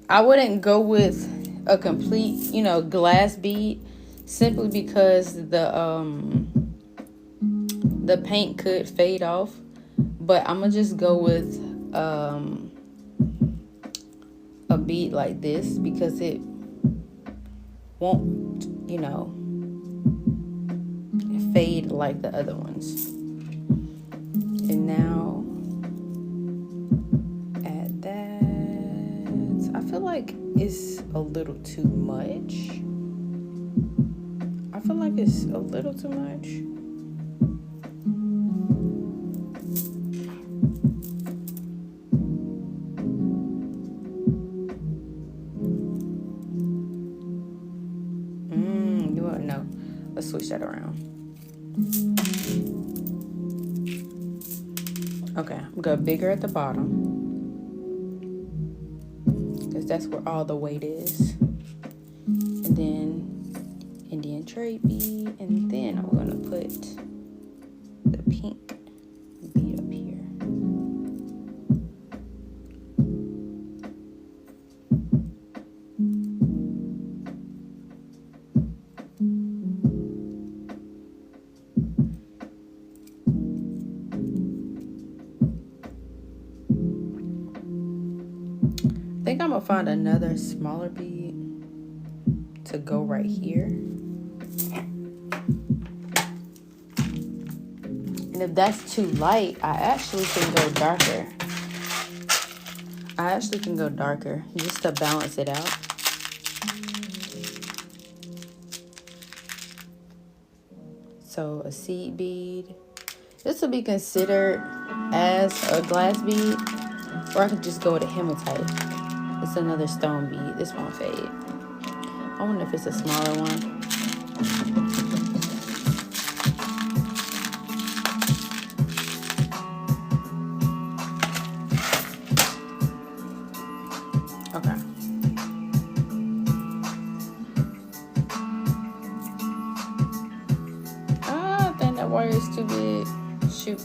I wouldn't go with a complete, glass bead, simply because the paint could fade off. But I'm gonna just go with a bead like this because it won't, fade like the other ones. And now add that. I feel like it's a little too much. I feel like it's a little too much. You won't know. Let's switch that around. Okay, I'm gonna go bigger at the bottom because that's where all the weight is. And then Indian trade bead, and then I'm gonna put the pink bead up here. I think I'm gonna find another smaller bead to go right here. And if that's too light, I actually can go darker. Just to balance it out. So a seed bead. This will be considered as a glass bead, or I could just go with a hematite. It's another stone bead. This won't fade. I wonder if it's a smaller one. Okay. I think that wire is too big. Shoot.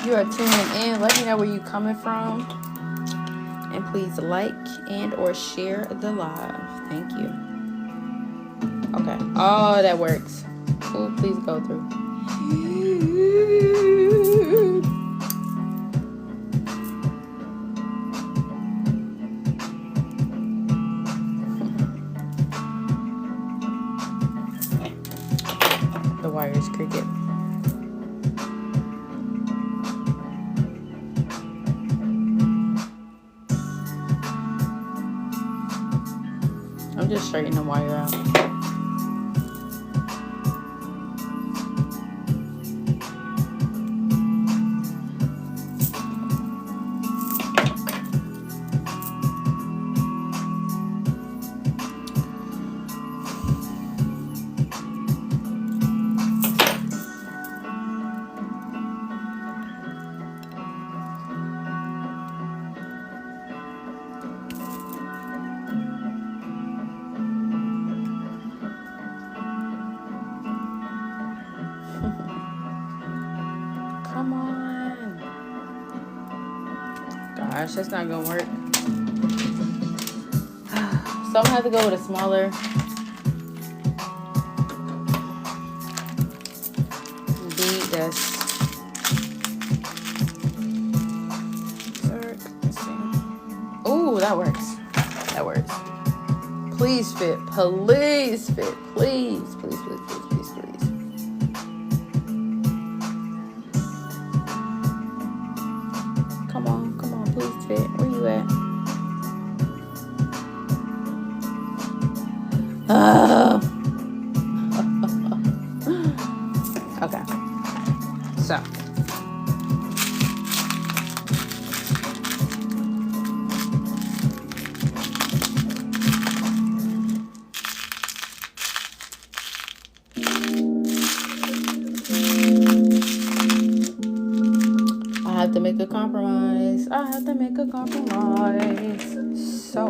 you are tuning in, let me know where you coming from. And please like and or share the live. Thank you. Okay. Oh, that works. Oh, please go through. The wires cricket. I'm just straightening the wire out. Come on. Gosh, that's not gonna work. So I'm gonna have to go with a smaller bead that's let's see. Oh, that works. That works. Please fit. Please fit. Please, please, please, please, please, please. Come on, come on, please fit. Where you at? Okay. So. I have to make a compromise. I have to make a compromise. So,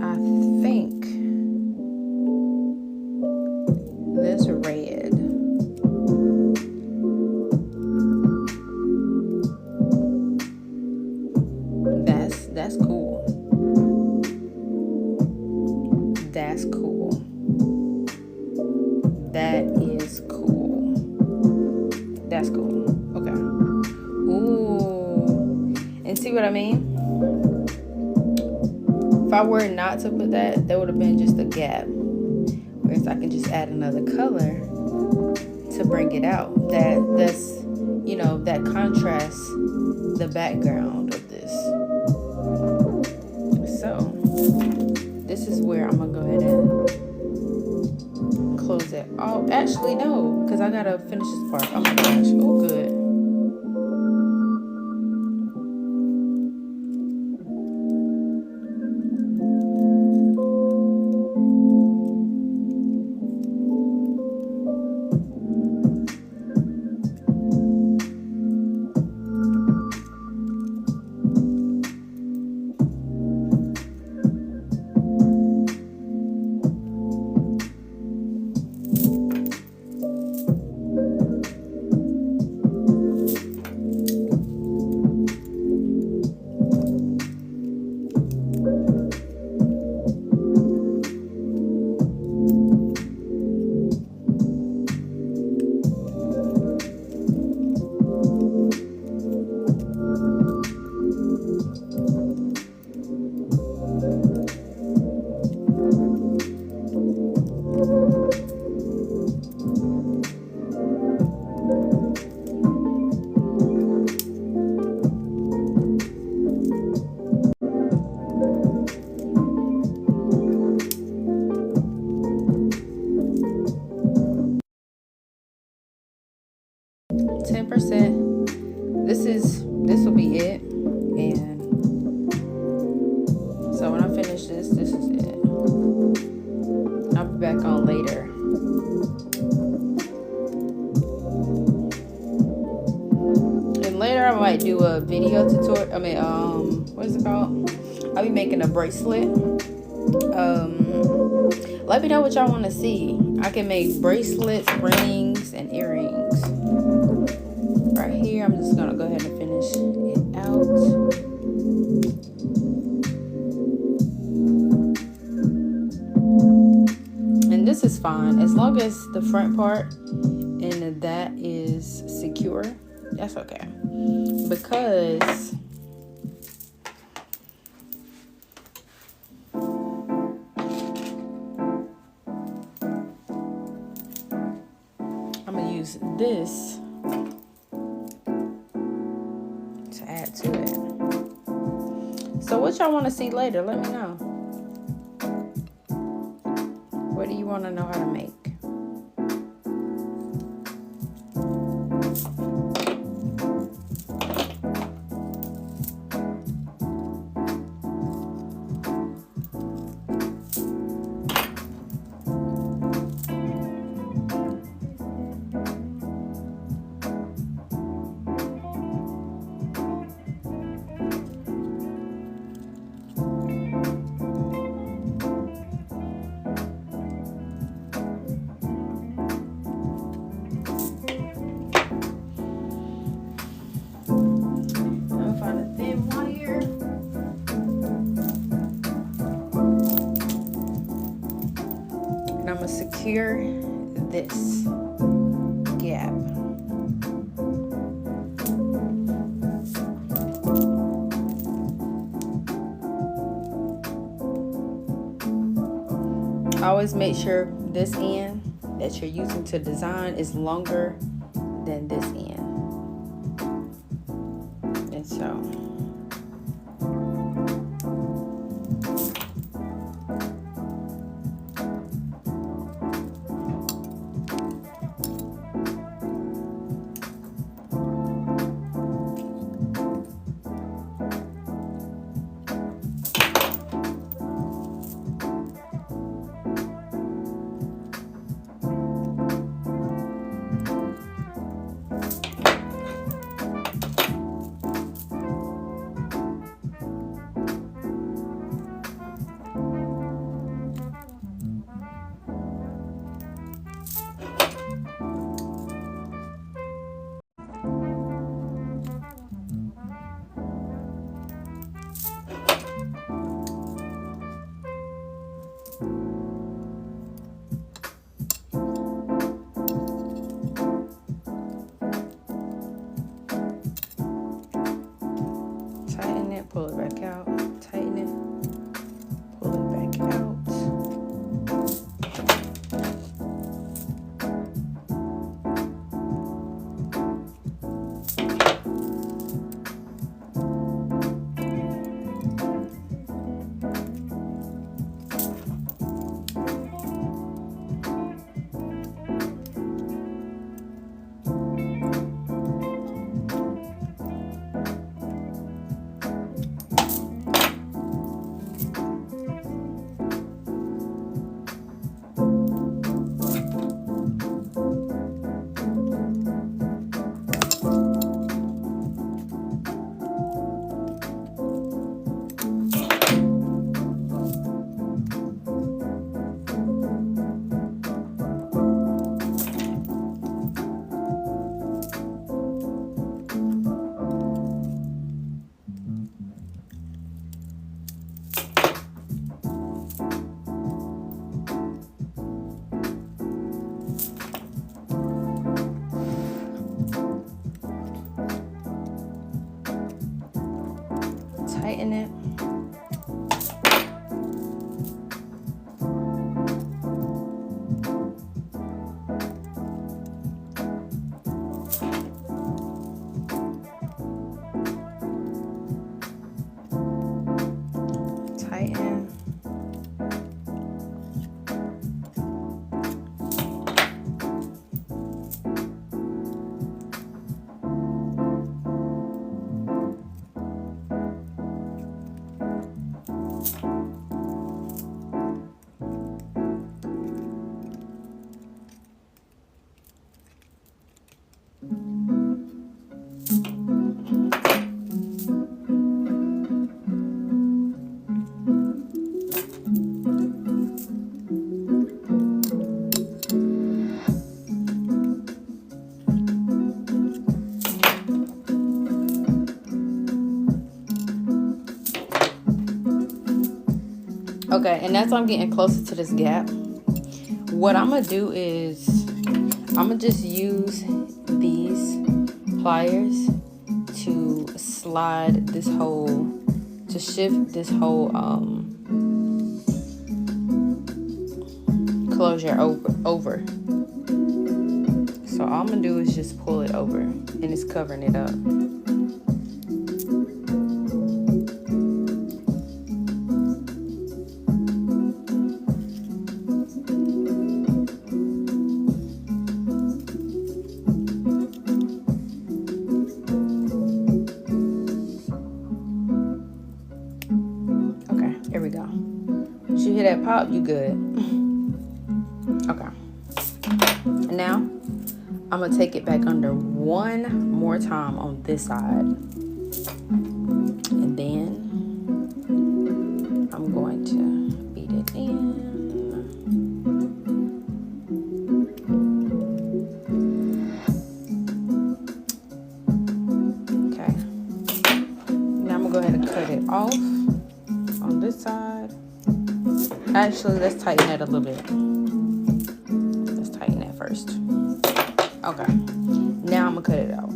I think this red. That's cool. That's cool. That is cool. That's cool. Okay. Ooh. And see what I mean? If I were not to put that, that would have been just a gap. Whereas I can just add another color to bring it out. That's, you know, that contrasts the background of this. So, this is where I'm gonna go ahead and close it. Oh, actually no, because I gotta finish this part. Oh my gosh. Oh, good. This will be it. And so when I finish this is it. I'll be back on later. And later I might do a video tutorial. What is it called? I'll be making a bracelet. Let me know what y'all want to see. I can make bracelets, rings, and earrings right here. to finish it out. And this is fine as long as the front part and that is secure. That's okay, because I'm gonna use this to add to it. So what y'all want to see later? Let me know. What do you want to know how to make? Secure this gap. Always make sure this end that you're using to design is longer than this end. And so tighten it, pull it back out, tighten it, pull it back out. Tighten it. Tighten. Okay, and as I'm getting closer to this gap, what I'm gonna do is I'm gonna just use these pliers to slide this whole, to shift this whole closure over. So all I'm gonna do is just pull it over, and it's covering it up. Okay, here we go. Once you hear that pop, you good. Okay. And now I'm gonna take it back under one more time on this side, and then I'm going to beat it in. Okay. Now I'm gonna go ahead and cut it off on this side. Actually, let's tighten that a little bit. Let's tighten that first. Okay. Now I'm gonna cut it out.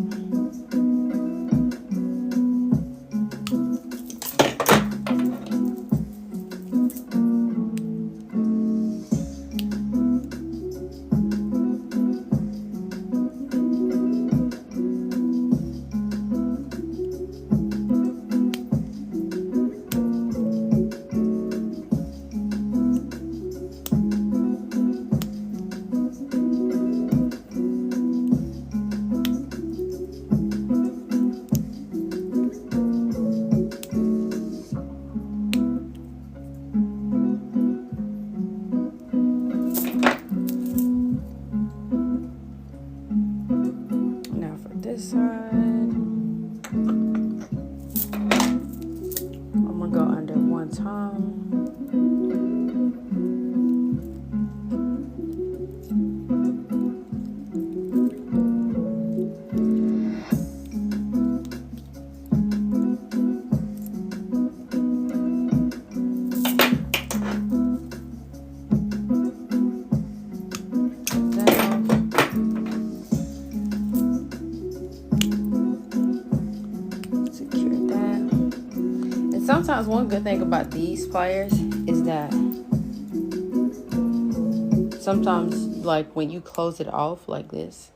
This side, I'm gonna go under one time. Sometimes one good thing about these pliers is that sometimes, like when you close it off like this,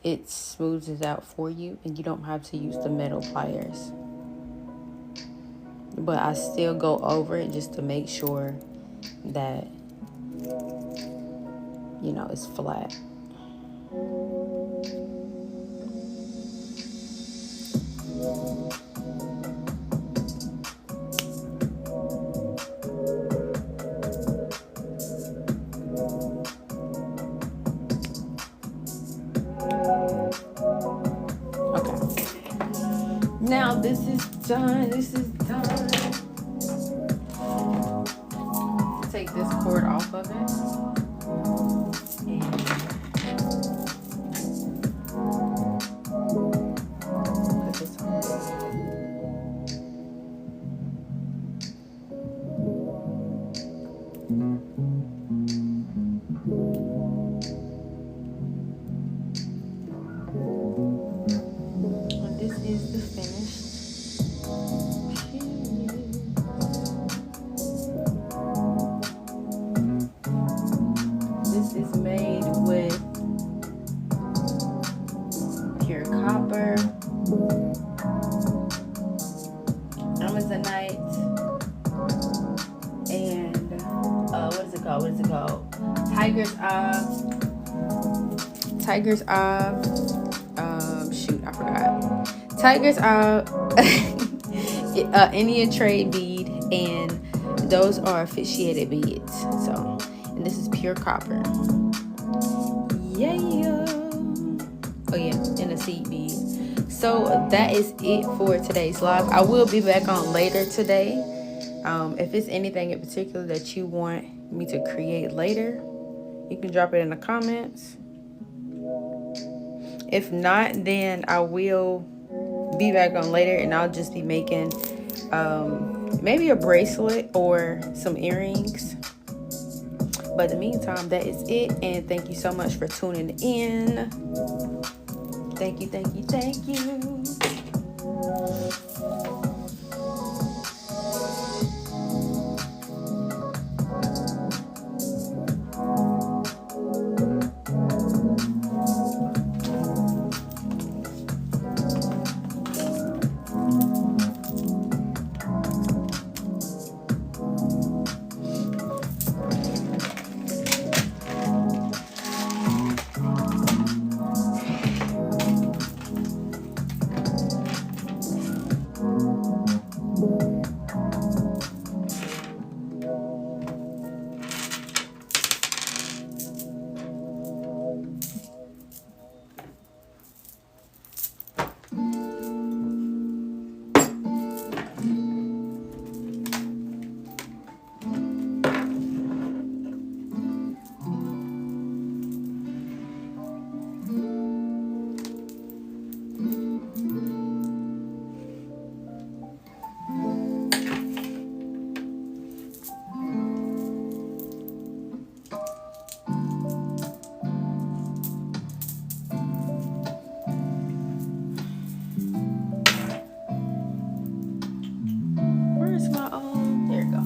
it smooths it out for you and you don't have to use the metal pliers. But I still go over it just to make sure that, you know, it's flat. Now this is done. Take this cord off of it. And put this on. And this is the finished. This is made with pure copper, Amazonite, and what is it called? Tiger's Eye. Shoot, I forgot. Tiger's Eye, Indian trade bead, and those are officiated beads. So, and this is pure copper. Yeah. Oh yeah, and a seed bead. So that is it for today's live. I will be back on later today. If it's anything in particular that you want me to create later, you can drop it in the comments. If not, then I will be back on later, and I'll just be making maybe a bracelet or some earrings. But in the meantime, that is it. And thank you so much for tuning in. Thank you, thank you, thank you. Where's my there you go.